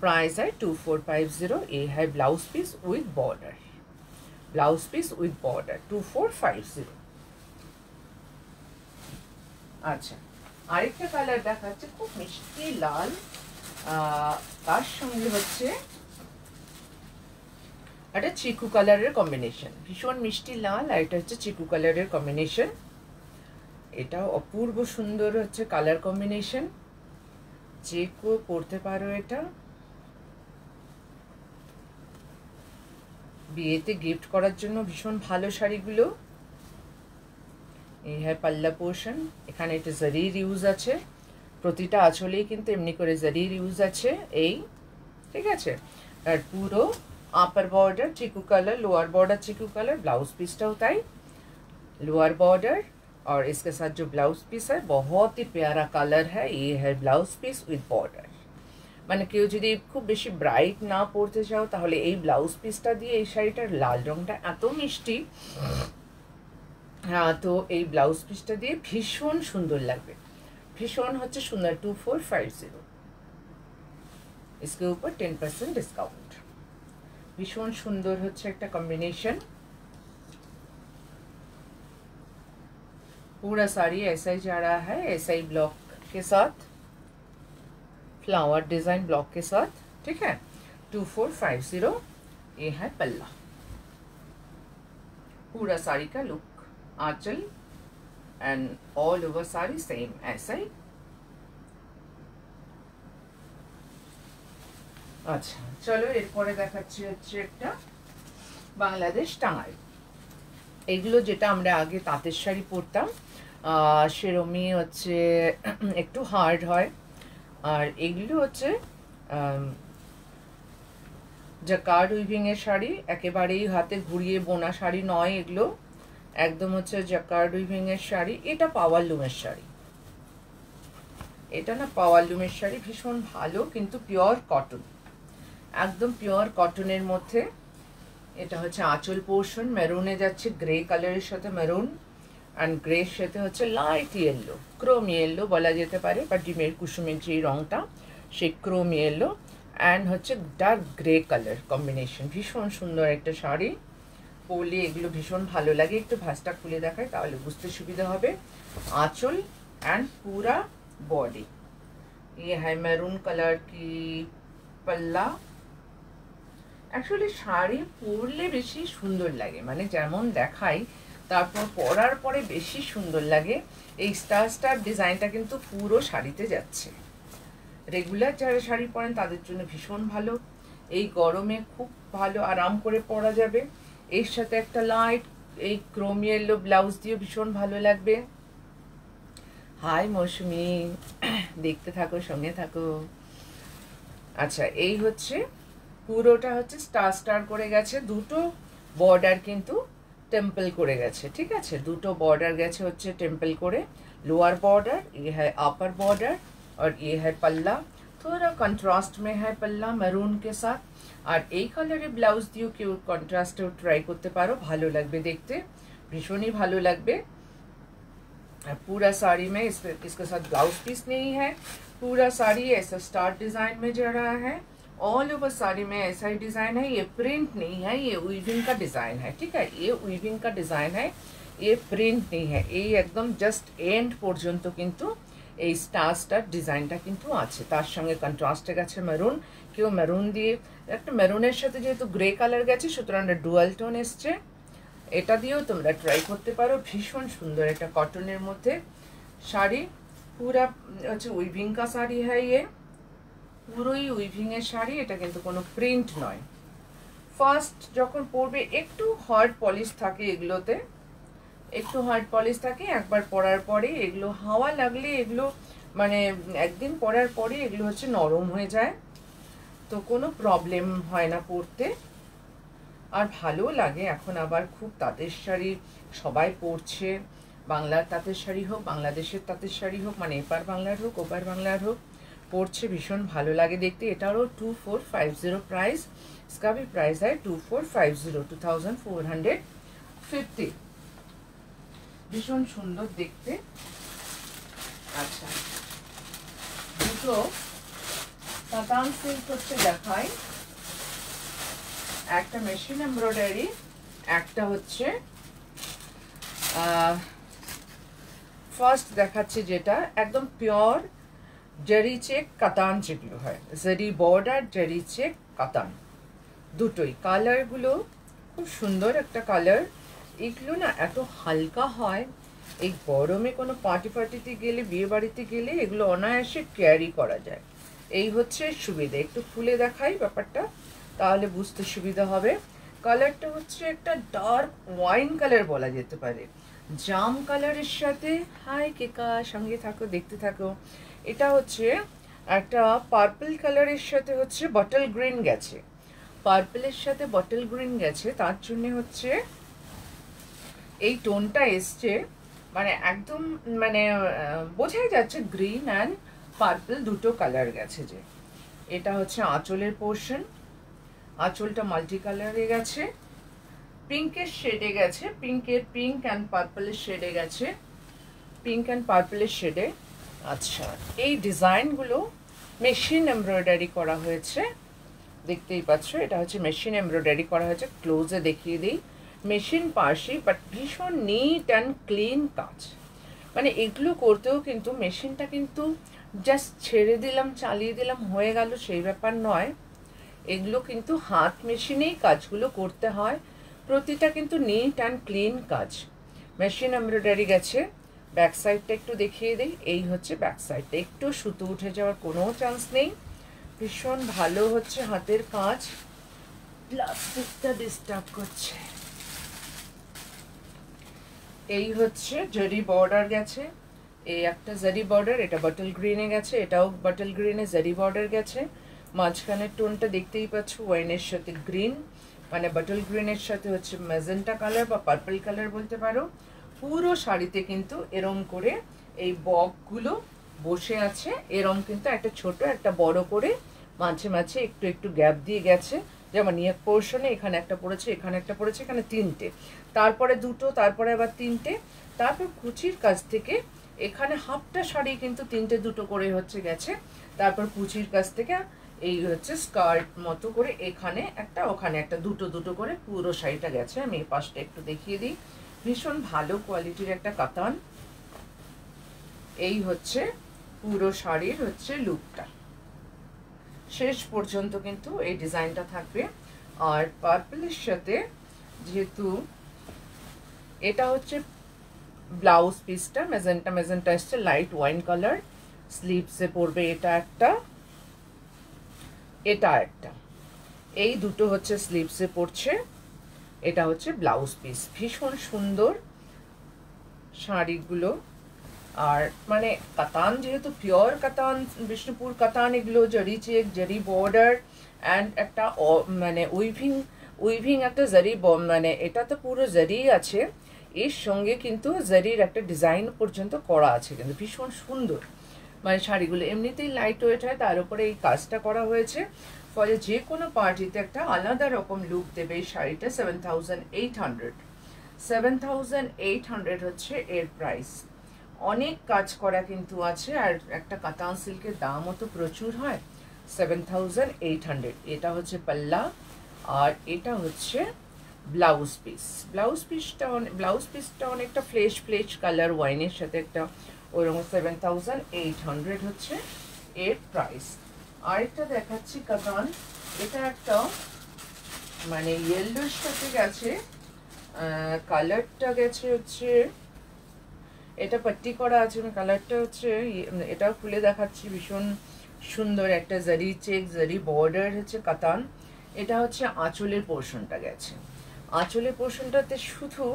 प्राइस है, 2450। ये है blouse piece with border, blouse piece with border 2450। আচ্ছা, আরেকটা কালার দেখাচ্ছে খুব মিষ্টি লাল, তার সঙ্গে হচ্ছে একটা চিকু কালারের কম্বিনেশন, ভীষণ মিষ্টি লাল, আর এটা হচ্ছে চিকু কালারের কম্বিনেশন। এটাও অপূর্ব সুন্দর হচ্ছে কালার কম্বিনেশন, যে কেউ পরতে পারো। এটা বিয়েতে গিফট করার জন্য ভীষণ ভালো শাড়িগুলো। এই হ্যাঁ পাল্লা পোর্শন, এখানে এটা জারির ইউজ আছে, প্রতিটা আঁচলেই কিন্তু এমনি করে জারির ইউজ আছে এই, ঠিক আছে। আর পুরো upper border chikoo colour, lower border chikoo colour, blouse पीसটাও তাই लोअर बॉर्डर। और इसके साथ जो ब्लाउज पीस है बहुत ही प्यारा कलर है, ये है ब्लाउज पीस उइथ बॉर्डर। মানে কেউ যদি খুব বেশি ব্রাইট না পরতে চাও, তাহলে এই ব্লাউজ পিসটা দিয়ে এই শাড়িটার লাল রংটা এত মিষ্টি, हाँ तो এই ব্লাউজ পিসটা দিয়ে ভীষণ সুন্দর লাগবে, ভীষণ হচ্ছে সুন্দর। 2450, इसके ऊपर 10% डिस्काउंट। ভীষণ সুন্দর হচ্ছে একটা কম্বিনেশন। पूरा साड़ी ऐसा ही जा रहा है, ऐसा ही ब्लॉक के साथ, फ्लावर डिजाइन ब्लॉक के साथ, ठीक है। 2450, ये है पल्ला। पूरा साड़ी का लुक, आंचल and all over sari same ऐसा ही। আচ্ছা চলো, এরপরে দেখাচ্ছি হচ্ছে একটা বাংলাদেশ টাঙ্গাইল। এগুলো যেটা আমরা আগে তাঁতের শাড়ি পরতাম, সেরমই হচ্ছে একটু হার্ড হয়। আর এগুলো হচ্ছে জাকার্ড উইভিংয়ের শাড়ি, একেবারেই হাতে ঘুরিয়ে বোনা শাড়ি নয় এগুলো, একদম হচ্ছে জাকার্ড উইভিংয়ের শাড়ি। এটা পাওয়ার লুমের শাড়ি, এটা না পাওয়ার লুমের শাড়ি, ভীষণ ভালো, কিন্তু পিওর কটন, একদম পিওর কটনের মধ্যে। এটা হচ্ছে আঁচল পোর্শন, মেরুনে যাচ্ছে গ্রে কালারের সাথে মেরুন, অ্যান্ড গ্রের সাথে হচ্ছে লাইট ইয়েলো, ক্রোম ইয়েলো বলা যেতে পারে, বা ডিমের কুসুমের যে রঙটা সেই ক্রোম ইয়েলো, অ্যান্ড হচ্ছে ডার্ক গ্রে কালার কম্বিনেশন। ভীষণ সুন্দর একটা শাড়ি, পরলে এগুলো ভীষণ ভালো লাগে। একটু ভাঁজটা খুলে দেখায় তাহলে বুঝতে সুবিধা হবে। आंचल एंड पूरा बॉडी, ये है मैरून कलर की पल्ला অ্যাকচুয়ালি শাড়ি পরলে বেশি সুন্দর লাগে, মানে যেমন দেখাই তারপর পরার পরে বেশি সুন্দর লাগে। এই স্টার স্টার ডিজাইনটা কিন্তু পুরো শাড়িতে যাচ্ছে। রেগুলার যারা শাড়ি পরেন তাদের জন্য ভীষণ ভালো, এই গরমে খুব ভালো আরাম করে পরা যাবে। এর সাথে একটা লাইট এই ক্রোম ইয়েলো ব্লাউজ দিয়ে ভীষণ ভালো লাগবে। হাই মৌসুমি, দেখতে থাকো, সঙ্গে থাকো। আচ্ছা, এই হচ্ছে পুরোটা হচ্ছে স্টার স্টার করে গেছে, দুটো বর্ডার কিন্তু টেম্পল করে गए, ठीक है। দুটো बॉर्डर গেছে হচ্ছে টেম্পল করে, लोअर बॉर्डर, ये है अपर बॉर्डर और ये है पल्ला। थोड़ा कंट्रास्ट में है पल्ला मैरून के साथ। और এই কালারে ব্লাউজ দিও কেউ কন্ট্রাস্টেও ট্রাই করতে পারো, ভালো লাগবে দেখতে, ভীষণই ভালো লাগবে। पूरा साड़ी में इसके साथ ब्लाउज पीस नहीं है, पूरा साड़ी ऐसा स्टार डिजाइन में जा रहा है। ऑल ओवर साड़ी में ऐसा ही डिजाइन है, ये प्रिंट नहीं है, ये वीविंग का डिजाइन है, ठीक है। ये वीविंग का डिजाइन है, ये प्रिंट नहीं है। ये एकदम जस्ट एंड पर्यन्त किन्तु এই স্টার স্টার ডিজাইনটা কিন্তু আছে। তার সঙ্গে কন্ট্রাস্টে গেছে মেরুন, কেউ মেরুন দিয়ে একটা মেরুনের সাথে যেহেতু গ্রে কালার গেছে সুতরাং ডুয়াল টোন এসছে, এটা দিয়েও তোমরা ট্রাই করতে পারো। ভীষণ সুন্দর একটা কটনের মধ্যে শাড়ি, পুরা হচ্ছে উইভিং কা শাড়ি হ্যাঁ, ये পুরোই উইভিং এর শাড়ি, এটা কিন্তু কোনো প্রিন্ট নয়। ফার্স্ট যখন পরবে একটু হার্ড পলিশ থাকে এগুলোতে, একটু হার্ড পলিশ থাকে। একবার পরার পরে এগুলো হাওয়া লাগলে এগুলো মানে একদিন পরার পরে এগুলো হচ্ছে নরম হয়ে যায়, তো কোনো প্রবলেম হয় না পরতে, আর ভালো লাগে। এখন আবার খুব তাঁতের শাড়ি সবাই পরছে, বাংলার তাঁতের শাড়ি হোক, বাংলাদেশের তাঁতের শাড়ি হোক, মানে এপার বাংলার হোক ওপার বাংলার হোক, পরছে, ভীষণ ভালো লাগে দেখতে। এটারও 2450 प्राइस, इसका भी प्राइस है 2450, 2450, ভীষণ সুন্দর দেখতে। আচ্ছা, দুটো কাতান সিল্ক হচ্ছে দেখাই, একটা মেশিন এমব্রয়ডারি, একটা হচ্ছে ফার্স্ট দেখাচ্ছে যেটা একদম পিওর জারি চেক কাতান, যেগুলো হয় জারি বর্ডার জারি চেক কাতান, দুটোই কালারগুলো খুব সুন্দর একটা কালার। এগুলো না এত হালকা হয়, এই গরমে কোনো পার্টি পার্টিতে গেলে, বিয়ে বাড়িতে গেলে এগুলো অনায়াসে ক্যারি করা যায়। এই হচ্ছে সুবিধা। একটু খুলে দেখাই ব্যাপারটা, তাহলে বুঝতে সুবিধা হবে। কালারটা হচ্ছে একটা ডার্ক ওয়াইন কালার বলা যেতে পারে, জাম কালারের সাথে। হাই কেকা, সঙ্গে থাকো, দেখতে থাকো। এটা হচ্ছে একটা পার্পল কালারের সাথে হচ্ছে বটল গ্রিন গেছে, পার্পলের সাথে বটল গ্রিন গেছে, তার জন্য হচ্ছে এই টোনটা এসছে, মানে একদম মানে বোঝাই যাচ্ছে গ্রিন অ্যান্ড পার্পল দুটো কালার গেছে। যে এটা হচ্ছে আঁচলের পোর্শন, আঁচলটা মাল্টি কালারে গেছে, পিঙ্কের শেডে গেছে, পিঙ্কের পিঙ্ক অ্যান্ড পার্পলের শেডে গেছে, পিঙ্ক অ্যান্ড পার্পলের শেডে। আচ্ছা, এই ডিজাইনগুলো মেশিন এমব্রয়ডারি করা হয়েছে, দেখতেই পাচ্ছ, এটা হচ্ছে মেশিন এমব্রয়ডারি করা হয়েছে। ক্লোজে দেখিয়ে দিই, মেশিন পাশে, বাট ভীষণ নিট অ্যান্ড ক্লিন কাজ। মানে এগুলো করতেও কিন্তু মেশিনটা কিন্তু জাস্ট ছেড়ে দিলাম, চালিয়ে দিলাম, হয়ে গেল, সেই ব্যাপার নয়। এগুলো কিন্তু হাত মেশিনেই কাজগুলো করতে হয়, প্রতিটা কিন্তু নিট অ্যান্ড ক্লিন কাজ। মেশিন এমব্রয়ডারি গেছে। ব্যাক সাইডটা একটু দেখিয়ে দিই, এই হচ্ছে ব্যাক সাইডটা, একটু সুতো উঠে যাওয়ার কোনো চান্স নেই, ভীষণ ভালো হচ্ছে হাতের কাজ। প্লাস্টিকটা ডিস্টার্ব করছে। এই হচ্ছে জারি বর্ডার গেছে, এই একটা জারি বর্ডার, এটা বটল গ্রিনে গেছে, এটাও বটল গ্রিনে জারি বর্ডার গেছে। মাঝখানের টোনটা দেখতেই পাচ্ছ ওয়াইনের সাথে গ্রিন, মানে বটল গ্রিনের সাথে হচ্ছে ম্যাজেন্টা কালার বা পার্পল কালার বলতে পারো। পুরো শাড়িতে কিন্তু এরম করে এই বকগুলো বসে আছে, এরম কিন্তু একটা ছোট একটা বড় করে মাঝে মাঝে একটু একটু গ্যাপ দিয়ে গেছে। যেমন নেক পোর্শনে এখানে একটা পড়েছে, এখানে একটা পড়েছে, এখানে তিনটে, তারপরে দুটো, তারপরে আবার তিনটে, তারপর কুচির কাছ থেকে এখানে হাফটা শাড়ি কিন্তু তিনটে দুটো করে হচ্ছে গেছে, তারপর কুচির কাছ থেকে এই হচ্ছে স্কার্ট মতো করে এখানে একটা ওখানে একটা দুটো দুটো করে পুরো শাড়িটা গেছে। আমি এই পাশটা একটু দেখিয়ে দিই, ভীষণ ভালো কোয়ালিটির একটা কাতান। এই হচ্ছে পুরো শাড়ির হচ্ছে লুকটা, শেষ পর্যন্ত কিন্তু এই ডিজাইনটা থাকবে। আর পার্পলের সাথে যেহেতু এটা হচ্ছে ব্লাউজ পিসটা মেজেন্টা মেজেন্টা এসছে, লাইট ওয়াইন কালার, স্লিভসে পড়বে এটা একটা, এটা একটা, এই দুটো হচ্ছে স্লিভসে পড়ছে, এটা হচ্ছে ব্লাউজ পিস। ভীষণ সুন্দর শাড়িগুলো। আর মানে কাতান, যেহেতু পিওর কাতান, বিষ্ণুপুর কাতান, এগুলো জারি চেক, জারি বর্ডার অ্যান্ড একটা মানে উইভিং একটা জারি, মানে এটা তো পুরো জারি আছে, এর সঙ্গে কিন্তু জারির একটা ডিজাইন পর্যন্ত করা আছে, কিন্তু ভীষণ সুন্দর। মানে শাড়িগুলো এমনিতেই লাইট ওয়েট হয়, তার উপরে এই কাজটা করা হয়েছে, ফলে যে কোনো পার্টিতে একটা আলাদা রকম লুক দেবে এই শাড়িটা। 7,800, 7,800 হচ্ছে এর প্রাইস। অনেক কাজ করা কিন্তু আছে, আর একটা কাতান সিল্কের দামও তো প্রচুর হয়। 7,800। এটা হচ্ছে পাল্লা, আর এটা হচ্ছে ব্লাউজ পিস। ব্লাউজ পিসটা অনেকটা ফ্লেশ কালার ওয়াইনের সাথে একটা ওরকম। 7,800 হচ্ছে এর প্রাইস। আরেকটা দেখাচ্ছি কাতান, এটা একটা মানে ইয়েলোর সাথে গেছে, কালারটা গেছে হচ্ছে, এটা পাট্টি করা আছে, কালারটা হচ্ছে, এটাও খুলে দেখাচ্ছি, ভীষণ সুন্দর একটা জারি চেক, জারি বর্ডার হচ্ছে কাতান। এটা হচ্ছে আঁচলের পোর্শনটা গেছে, আঁচলের পোর্শনটাতে শুধু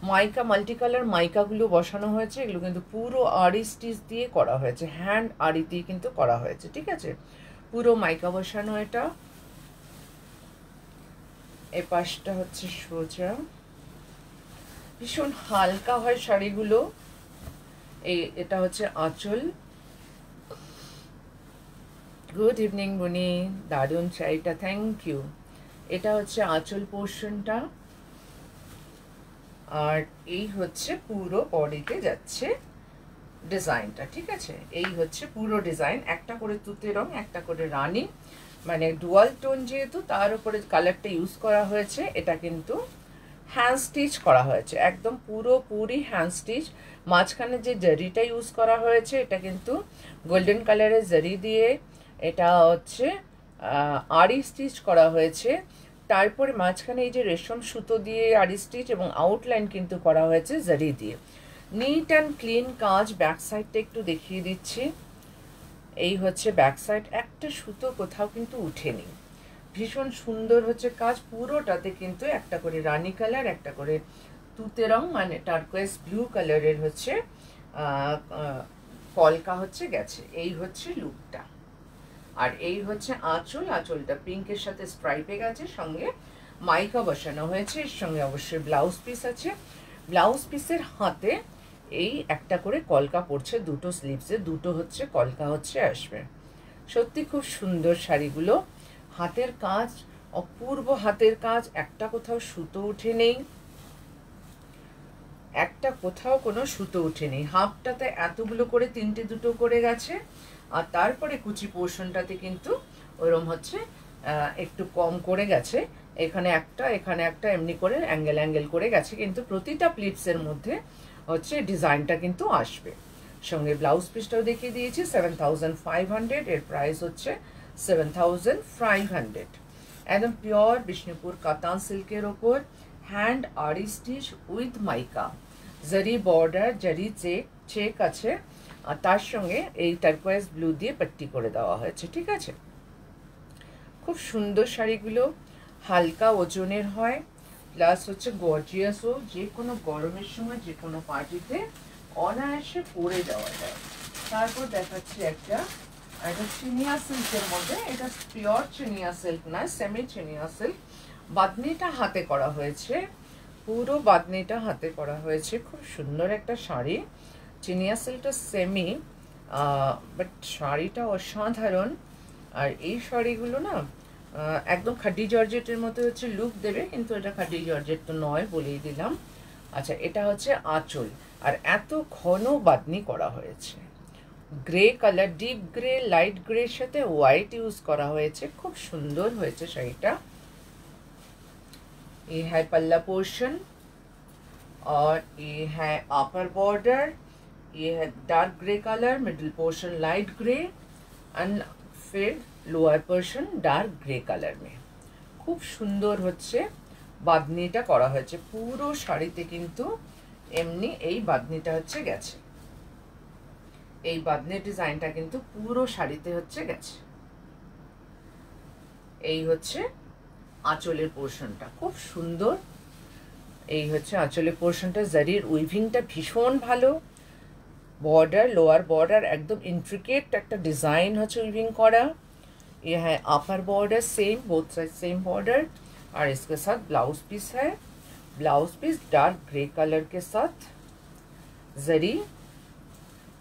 মাইকা, মাল্টি কালার মাইকাগুলো বসানো হয়েছে, এগুলো কিন্তু পুরো আড়ি স্টিচ দিয়ে করা হয়েছে, হ্যান্ড আড়ি দিয়ে কিন্তু করা হয়েছে, ঠিক আছে, পুরো মাইকা বসানো। এটা এ পাশটা হচ্ছে সোজা, ভীষণ হালকা হয় শাড়িগুলো। এটা হচ্ছে আঁচল। গুড ইভিনিং বুনি, দারুণ শাড়িটা, থ্যাংক ইউ। এটা হচ্ছে আঁচল পোর্শনটা, আর এই হচ্ছে পুরো বডিতে যাচ্ছে ডিজাইনটা, ঠিক আছে, এই হচ্ছে পুরো ডিজাইন। একটা করে তুতে রং, একটা করে রানী, মানে ডুয়াল টোন যেহেতু, তার উপরে কালারটা ইউজ করা হয়েছে। এটা কিন্তু হ্যান্ড স্টিচ করা হয়েছে, একদম পুরোপুরি হ্যান্ড স্টিচ। মাঝখানে যে জারিটা ইউজ করা হয়েছে, এটা কিন্তু গোল্ডেন কালারের জারি দিয়ে এটা হচ্ছে আড়ি স্টিচ করা হয়েছে। তারপরে মাঝখানে এই যে রেশম সুতো দিয়ে আড়ি স্টিচ, এবং আউটলাইন কিন্তু করা হয়েছে জারি দিয়ে। নিট অ্যান্ড ক্লিন কাজ। ব্যাক সাইডটা একটু দেখিয়ে দিচ্ছি, এই হচ্ছে ব্যাক সাইড, একটা সুতো কোথাও কিন্তু উঠেনি, ভীষণ সুন্দর হচ্ছে কাজ। পুরোটাতে কিন্তু একটা করে রানী কালার, একটা করে তুতে রং মানে টার্কোয়েস ব্লু কালারের হচ্ছে কলকা হচ্ছে গেছে। এই হচ্ছে লুকটা। আর এই হচ্ছে আঁচল, আঁচলটা পিঙ্কের সাথে স্ট্রাইপে গেছে, সঙ্গে মাইকা বসানো হয়েছে, এর সঙ্গে অবশ্যই ব্লাউজ পিস আছে। ব্লাউজ পিসের হাতে এই একটা করে কলকা পড়ছে, দুটো স্লিভসে দুটো হচ্ছে কলকা হচ্ছে আসবে। সত্যি খুব সুন্দর শাড়িগুলো। হাতের কাজ, অপূর্ব হাতের কাজ, একটা কোথাও সুতো উঠে নেই, একটা কোথাও কোনো সুতো উঠে নেই। হাফটাতে এতগুলো করে তিনটে দুটো করে গেছে, আর তারপরে কুচি পোর্শনটাতে কিন্তু ওরম হচ্ছে একটু কম করে গেছে, এখানে একটা এমনি করে অ্যাঙ্গেল করে গেছে, কিন্তু প্রতিটা প্লিটসের মধ্যে হচ্ছে ডিজাইনটা কিন্তু আসবে। সঙ্গে ব্লাউজ পিসটাও দেখিয়ে দিয়েছি। 7,500, এর প্রাইস হচ্ছে 7,500। একদম পিওর বিষ্ণুপুর কাতান সিল্কের ওপর হ্যান্ড আড়ি স্টিচ উইথ মাইকা, জারি বর্ডার, জারি চেক আছে, আর তার সঙ্গে এই টার্কোয়েজ ব্লু দিয়ে পাট্টি করে দেওয়া হয়েছে, ঠিক আছে। খুব সুন্দর শাড়িগুলো, হালকা ওজনের হয়, প্লাস হচ্ছে গর্জিয়াসও, যে কোনো গরমের সময় যে কোনো পার্টিতে অনায়াসে পরে দেওয়া যায়। তারপর দেখাচ্ছি একটা চিনিয়া সিল্কের মধ্যে, এটা পিওর চিনিয়া সিল্ক না, সেমি চিনিয়া সিল্ক। বাঁধনিটা হাতে করা হয়েছে, পুরো বাঁধনিটা হাতে করা হয়েছে, খুব সুন্দর একটা শাড়ি। চিনিয়া সিল্কটা সেমি, বাট শাড়িটা অসাধারণ। আর এই শাড়িগুলো না একদম খাডি জর্জেটের মতো হচ্ছে লুক দেবে, কিন্তু এটা খাডি জর্জেট তো নয়, বলেই দিলাম। আচ্ছা, এটা হচ্ছে আঁচল, আর এত ঘন বাঁধনি করা হয়েছে, grey colour, deep grey, light গ্রের সাথে হোয়াইট ইউজ করা হয়েছে, খুব সুন্দর হয়েছে শাড়িটা। ये है पल्ला पोर्शन, और ये है अपर बॉर्डर, ये है dark grey colour, middle portion light grey, and फिर lower portion dark grey colour में। খুব সুন্দর হচ্ছে বাঁধনিটা করা হয়েছে পুরো শাড়িতে, কিন্তু এমনি এই বাঁধনিটা হচ্ছে গেছে, এই বাঁধনির ডিজাইনটা কিন্তু পুরো শাড়িতে হচ্ছে গেছে। এই হচ্ছে আঁচলের পোর্শনটা, খুব সুন্দর। এই হচ্ছে আঁচলের পোর্শনটা, জারির উইভিংটা ভীষণ ভালো, बॉर्डर लोअर बॉर्डर एकदम इंट्रिकेट एक डिज़ाइन है वीविंग करा। ये है upper border same, both side same border, और इसके साथ ब्लाउज पीस है। Blouse piece dark grey colour के साथ जरी,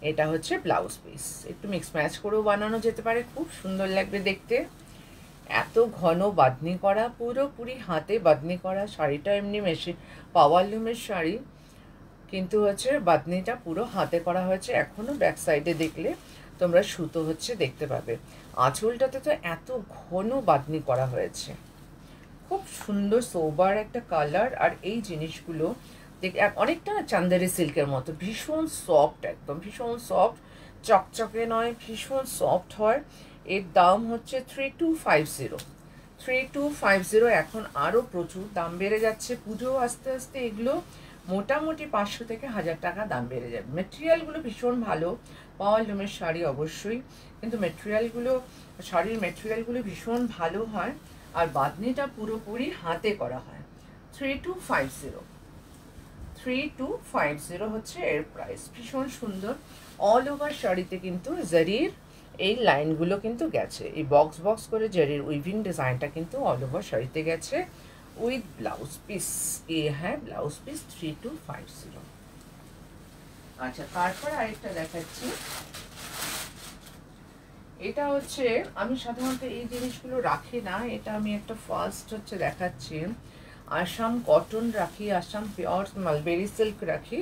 এটা হচ্ছে ব্লাউজ পিস। একটু মিক্স ম্যাচ করেও বানানো যেতে পারে, খুব সুন্দর লাগবে দেখতে। এত ঘন বাঁধনি করা, পুরোপুরি হাতে বাঁধনি করা শাড়িটা, এমনি মেশিন পাওয়ার লুমের শাড়ি, কিন্তু হচ্ছে বাঁধনিটা পুরো হাতে করা হয়েছে। এখনো ব্যাক সাইডে দেখলে তোমরা সুতো হচ্ছে দেখতে পাবে। আঁচলটাতে তো এত ঘন বাঁধনি করা হয়েছে, খুব সুন্দর সোবার একটা কালার। আর এই জিনিসগুলো অনেকটা চান্দেরি সিল্কের মতো, ভীষণ সফট, একদম ভীষণ সফট, চকচকে নয়, ভীষণ সফট হয়। এর দাম হচ্ছে 3250। 3250। এখন আরও প্রচুর দাম বেড়ে যাচ্ছে, পুজো আস্তে আস্তে এগুলো মোটামুটি 500 থেকে 1000 টাকা দাম বেড়ে যাবে। মেটেরিয়ালগুলো ভীষণ ভালো, পাওয়ার লুমের শাড়ি অবশ্যই, কিন্তু মেটেরিয়ালগুলো, শাড়ির মেটেরিয়ালগুলো ভীষণ ভালো হয়। আর বাঁধনিটা পুরোপুরি হাতে করা হয়। 3250, 3250 হচ্ছে এর প্রাইস। ভীষণ সুন্দর, অল ওভার শাড়িতে কিন্তু জারির এই লাইনগুলো কিন্তু গেছে, এই বক্স বক্স করে জারির উইভিং ডিজাইনটা কিন্তু অল ওভার শাড়িতে গেছে উইথ ব্লাউজ পিস। এ হ্যাঁ ব্লাউজ পিস 3250। আচ্ছা, তারপর আরেকটা দেখাচ্ছি। এটা হচ্ছে, আমি সাধারণত এই জিনিসগুলো রাখি না, এটা আমি একটা ফার্স্ট হচ্ছে দেখাচ্ছি। আসাম কটন রাখি, আসাম পিওর মালবেরি সিল্ক রাখি।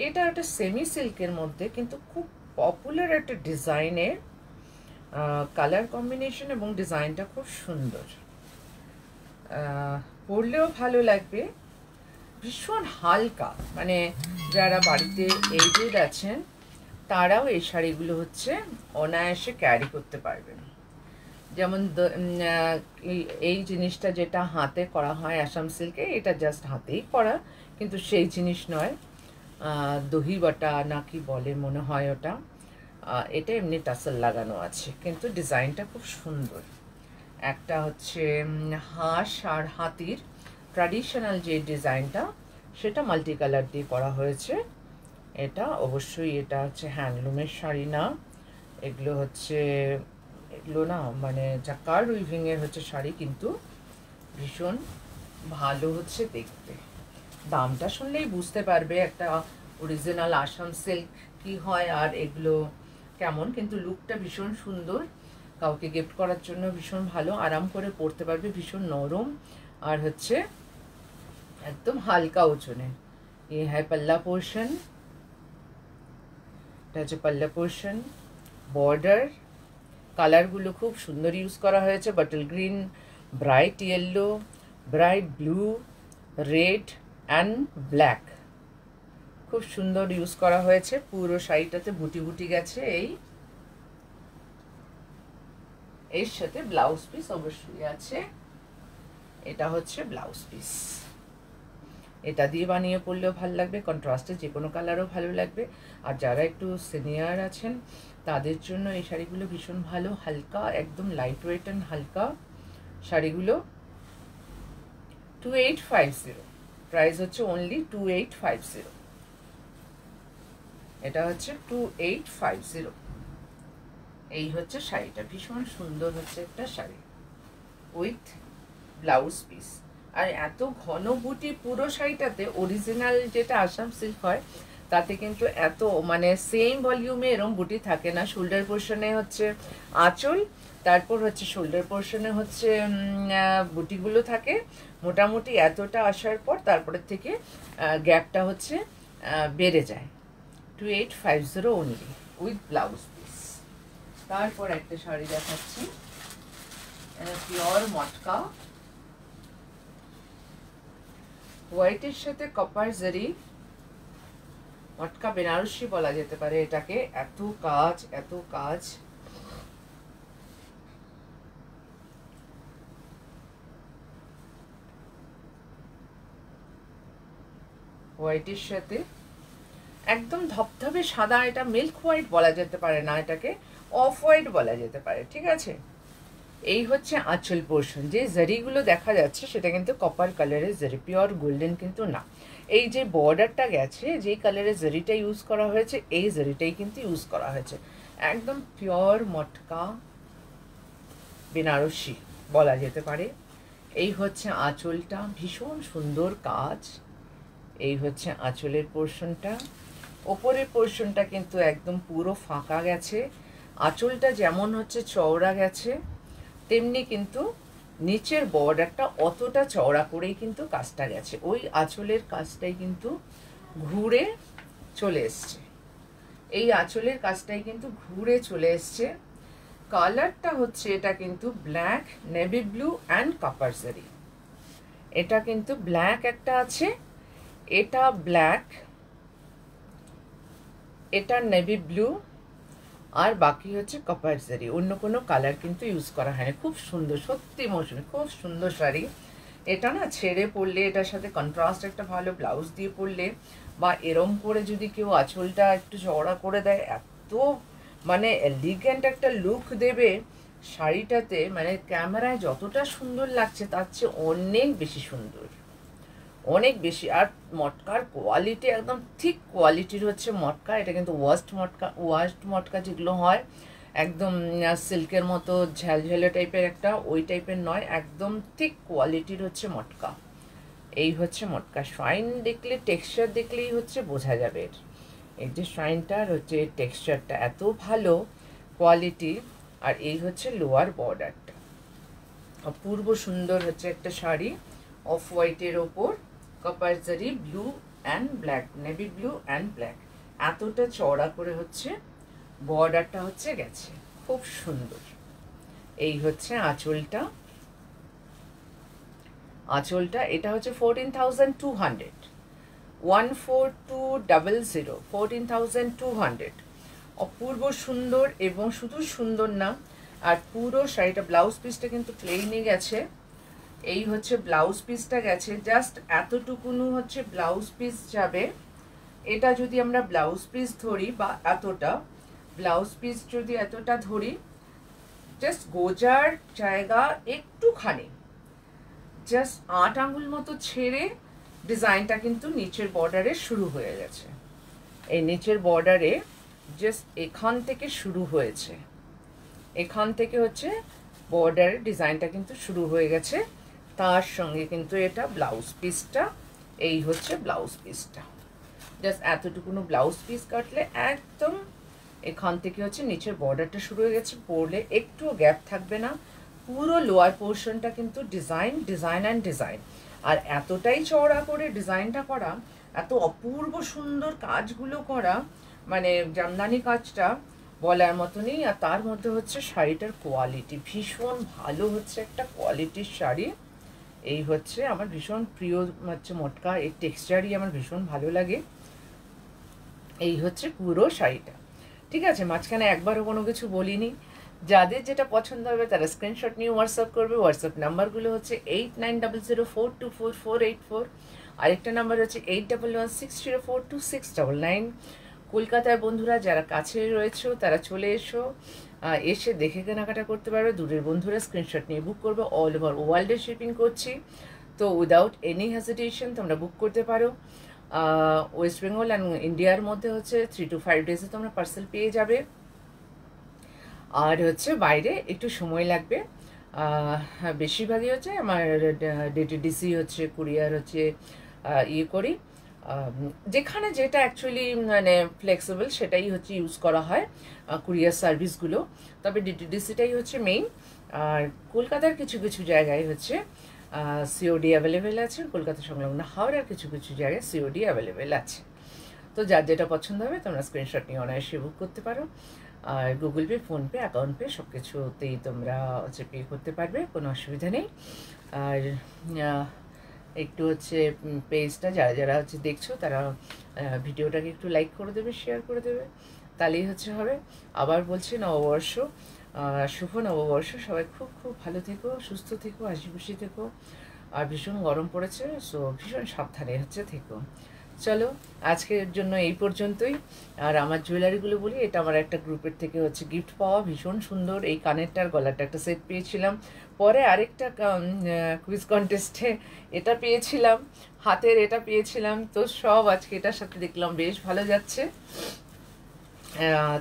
এটা একটা সেমি সিল্কের মধ্যে, কিন্তু খুব পপুলার একটা ডিজাইনের, কালার কম্বিনেশন এবং ডিজাইনটা খুব সুন্দর, পরলেও ভালো লাগবে, ভীষণ হালকা। মানে যারা বাড়িতে এজেড আছেন তারাও এই শাড়িগুলো হচ্ছে অনায়াসে ক্যারি করতে পারবেন। যেমন এই জিনিসটা যেটা হাতে করা হয় আসাম সিল্কে, এটা জাস্ট হাতেই করা, কিন্তু সেই জিনিস নয়, দহি বাটা না কি বলে মনে হয় ওটা, এটা এমনি টাসেল লাগানো আছে, কিন্তু ডিজাইনটা খুব সুন্দর। একটা হচ্ছে হাঁস আর হাতির ট্র্যাডিশনাল যে ডিজাইনটা, সেটা মাল্টি কালার দিয়ে করা হয়েছে। এটা অবশ্যই, এটা হচ্ছে হ্যান্ডলুমের শাড়ি না, এগুলো হচ্ছে, এগুলো না মানে জাকার্ড উইভিংয়ের হচ্ছে শাড়ি, কিন্তু ভীষণ ভালো হচ্ছে দেখতে। দামটা শুনলেই বুঝতে পারবে একটা অরিজিনাল আসাম সিল্ক কি হয় আর এগুলো কেমন, কিন্তু লুকটা ভীষণ সুন্দর, কাউকে গিফট করার জন্য ভীষণ ভালো, আরাম করে পরতে পারবে, ভীষণ নরম আর হচ্ছে একদম হালকা ওজনে। ये है पल्ला पोर्शन, এটা হচ্ছে পাল্লা পোর্শন। বর্ডার কালারগুলো খুব সুন্দর ইউজ করা হয়েছে, bottle green, bright yellow, bright blue, red and black, খুব সুন্দর ইউজ করা হয়েছে। পুরো শাড়িটাতে বুটি বুটি গেছে। এর সাথে ব্লাউজ পিস অবশ্যই আছে, এটা হচ্ছে ব্লাউজ পিস। এটা দিয়ে বানিয়ে পরলেও ভালো লাগবে, কন্ট্রাস্টে যে কোনো কালারও ভালো লাগবে। আর যারা একটু সিনিয়র আছেন তাদের জন্য এই শাড়িগুলো ভীষণ ভালো, হালকা, একদম লাইট ওয়েট অ্যান্ড হালকা শাড়িগুলো। 2850, প্রাইস হচ্ছে অনলি 2850। এটা হচ্ছে 2850। এই হচ্ছে শাড়িটা, ভীষণ সুন্দর হচ্ছে একটা শাড়ি উইথ ব্লাউজ পিস। আর এত ঘন বুটি পুরো শাড়িটাতে, অরিজিনাল যেটা আসাম সিল্ক হয় তাতে কিন্তু এত মানে সেম ভলিউমে এরম বুটি থাকে না। শোল্ডার পোর্শনে হচ্ছে আঁচল, তারপর হচ্ছে শোল্ডার পোর্শনে হচ্ছে বুটিগুলো থাকে, মোটামুটি এতটা আসার পর তারপরে থেকে গ্যাপটা হচ্ছে বেড়ে যায়। 2850 অনলি উইথ ব্লাউজ পিস। তারপর একটা শাড়ি দেখাচ্ছি, পিওর মটকা, হোয়াইটের সাথে কপার জারি, মটকা বেনারসি বলা যেতে পারে এটাকে। এত কাজ, এত কাজ, হোয়াইটের সাথে একদম ধপধপে সাদা, এটা মিল্ক হোয়াইট বলা যেতে পারে না, এটাকে অফ হোয়াইট বলা যেতে পারে, ঠিক আছে। এই হচ্ছে আঁচল পোর্শন। যে জারিগুলো দেখা যাচ্ছে সেটা কিন্তু কপার কালারের জারি, পিওর গোল্ডেন কিন্তু না। এই যে বর্ডারটা গেছে, যেই কালারের জারিটা ইউজ করা হয়েছে, এই জারিটাই কিন্তু ইউজ করা হয়েছে। একদম পিওর মটকা বেনারসি বলা যেতে পারে। এই হচ্ছে আঁচলটা, ভীষণ সুন্দর কাজ। এই হচ্ছে আঁচলের পোর্শনটা। ওপরের পোর্শনটা কিন্তু একদম পুরো ফাঁকা গেছে। আঁচলটা যেমন হচ্ছে চওড়া গেছে, তেমনি কিন্তু নিচের বর্ডারটা অতটা চওড়া করেই কিন্তু কাজটা গেছে। ওই আঁচলের কাজটাই কিন্তু ঘুরে চলে এসছে, এই আঁচলের কাজটাই কিন্তু ঘুরে চলে এসছে। কালারটা হচ্ছে এটা কিন্তু black, navy blue and copper জারি। এটা কিন্তু ব্ল্যাক একটা আছে, এটা ব্ল্যাক, এটা নেভি ব্লু, আর বাকি হচ্ছে কপার জারি। অন্য কোনো কালার কিন্তু ইউজ করা হয় না। খুব সুন্দর, সত্যি মৌসুমি খুব সুন্দর শাড়ি। এটা না ছেড়ে পরলে, এটার সাথে কন্ট্রাস্ট একটা ভালো ব্লাউজ দিয়ে পরলে, বা এরম করে যদি কেউ আঁচলটা একটু চওড়া করে দেয়, এত মানে এলিগেন্ট একটা লুক দেবে শাড়িটাতে। মানে ক্যামেরায় যতটা সুন্দর লাগছে তার চেয়ে অনেক বেশি সুন্দর, অনেক বেশি। আর মটকার কোয়ালিটি একদম ঠিক কোয়ালিটির হচ্ছে মটকা। এটা কিন্তু ওয়াস্ট মটকা যেগুলো হয় একদম সিল্কের মতো ঝালঝালে টাইপের একটা, ওই টাইপের নয়, একদম ঠিক কোয়ালিটির হচ্ছে মটকা। এই হচ্ছে মটকা। শাইন দেখলে, টেক্সচার দেখলেই হচ্ছে বোঝা যাবে। এই যে শাইনটার হচ্ছে টেক্সচারটা এত ভালো কোয়ালিটি। আর এই হচ্ছে লোয়ার বর্ডারটা। অপূর্ব সুন্দর হচ্ছে একটা শাড়ি, অফ হোয়াইটের ওপর কপার জারি, blue and black, navy blue and black, এতটা চওড়া করে হচ্ছে বর্ডারটা হচ্ছে গেছে, খুব সুন্দর। এই হচ্ছে আঁচলটা। আঁচলটা এটা হচ্ছে 14,200, 14200, 14,200। অপূর্ব সুন্দর, এবং শুধু সুন্দর না, আর পুরো শাড়িটা ব্লাউজ পিসটা কিন্তু প্লেনই গেছে। এই হচ্ছে ব্লাউজ পিসটা গেছে, জাস্ট এতটুকুনু হচ্ছে ব্লাউজ পিস যাবে। এটা যদি আমরা ব্লাউজ পিস ধরি, বা এতটা ব্লাউজ পিস যদি এতটা ধরি, জাস্ট গোজার জায়গা একটুখানি, জাস্ট 8 আঙ্গুল মতো ছেড়ে ডিজাইনটা কিন্তু নিচের বর্ডারে শুরু হয়ে গেছে। এই নিচের বর্ডারে জাস্ট এখান থেকে শুরু হয়েছে, এখান থেকে হচ্ছে বর্ডারের ডিজাইনটা কিন্তু শুরু হয়ে গেছে। তার সঙ্গে কিন্তু এটা ব্লাউজ পিসটা, এই হচ্ছে ব্লাউজ পিসটা। জাস্ট এতটুকুনো ব্লাউজ পিস কাটলে একদম এখান থেকে হচ্ছে নিচের বর্ডারটা শুরু হয়ে গেছে, পরলে একটুও গ্যাপ থাকবে না। পুরো লোয়ার পোর্শনটা কিন্তু ডিজাইন, ডিজাইন অ্যান্ড ডিজাইন। আর এতটাই চওড়া করে ডিজাইনটা করা, এত অপূর্ব সুন্দর কাজগুলো করা, মানে জামদানি কাজটা বলার মতনই। আর তার মধ্যে হচ্ছে শাড়িটার কোয়ালিটি ভীষণ ভালো, হচ্ছে একটা কোয়ালিটির শাড়ি। এই হচ্ছে আমার ভীষণ প্রিয় হচ্ছে মটকা, এই টেক্সচারই আমার ভীষণ ভালো লাগে। এই হচ্ছে পুরো শাড়িটা, ঠিক আছে। মাঝখানে একবারও কোনো কিছু বলিনি। যাদের যেটা পছন্দ হবে তারা স্ক্রিনশট নিয়ে হোয়াটসঅ্যাপ করবে। হোয়াটসঅ্যাপ নাম্বারগুলো হচ্ছে 8900424484, আরেকটা নাম্বার হচ্ছে 8116042699। কলকাতার বন্ধুরা যারা কাছে রয়েছে তারা চলে এসো, এসে দেখে কেনাকাটা করতে পারবে। দূরের বন্ধুরা স্ক্রিনশট নিয়ে বুক করবে। অল ওভার ওয়ার্ল্ডে শিপিং করছি, তো উইদাউট এনি হেজিটেশন তোমরা বুক করতে পারো। ওয়েস্ট বেঙ্গল অ্যান্ড ইন্ডিয়ার মধ্যে হচ্ছে 3 to 5 ডেজে তোমরা পার্সেল পেয়ে যাবে। আর হচ্ছে বাইরে একটু সময় লাগবে। বেশিরভাগই হচ্ছে আমার ডিটিডিসি হচ্ছে কুরিয়ার হচ্ছে ইয়ে করি, যেখানে যেটা অ্যাকচুয়ালি মানে ফ্লেক্সিবল সেটাই হচ্ছে ইউজ করা হয় কুরিয়ার সার্ভিসগুলো। তবে ডিটিডিসিটাই হচ্ছে মেইন। আর কলকাতার কিছু কিছু জায়গায় হচ্ছে সিওডি অ্যাভেলেবেল আছে। কলকাতা সংলগ্ন হাওড়ার কিছু কিছু জায়গায় সিওডি অ্যাভেলেবেল আছে। তো যার যেটা পছন্দ হবে তোমরা স্ক্রিনশট নিয়ে অনায়াসে বুক করতে পারো। আর Google Pay, PhonePe, account pay সব কিছুতেই তোমরা হচ্ছে পে করতে পারবে, কোনো অসুবিধা নেই। আর একটু হচ্ছে পেজটা যারা যারা হচ্ছে দেখছো তারা ভিডিওটাকে একটু লাইক করে দেবে, শেয়ার করে দেবে, তাহলেই হচ্ছে হবে। আবার বলছি নববর্ষ, শুভ নববর্ষ। সবাই খুব খুব ভালো থেকো, সুস্থ থেকো, হাসি খুশি থেকো। আর ভীষণ গরম পড়েছে, সো ভীষণ সাবধানে হচ্ছে থেকো। চলো আজকের জন্য এই পর্যন্তই। আর আমার জুয়েলারিগুলো বলি, এটা আমার একটা গ্রুপের থেকে হচ্ছে গিফট পাওয়া, ভীষণ সুন্দর এই কানেরটার গলাটা একটা সেট পেয়েছিলাম। পরে আরেকটা কুইজ কন্টেস্টে এটা পেয়েছিলাম, হাতের এটা পেয়েছিলাম। তো সব আজকে এটার সাথে দেখলাম বেশ ভালো যাচ্ছে,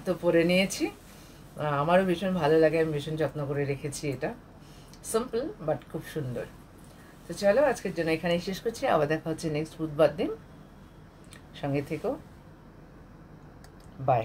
তো পরে নিয়েছি। আমারও ভীষণ ভালো লাগে, আমি ভীষণ যত্ন করে রেখেছি এটা। সিম্পল বাট খুব সুন্দর। তো চলো আজকের জন্য এখানেই শেষ করছি, আবার দেখা হচ্ছে নেক্সট বুধবার দিন। সঙ্গে থেকো, বাই।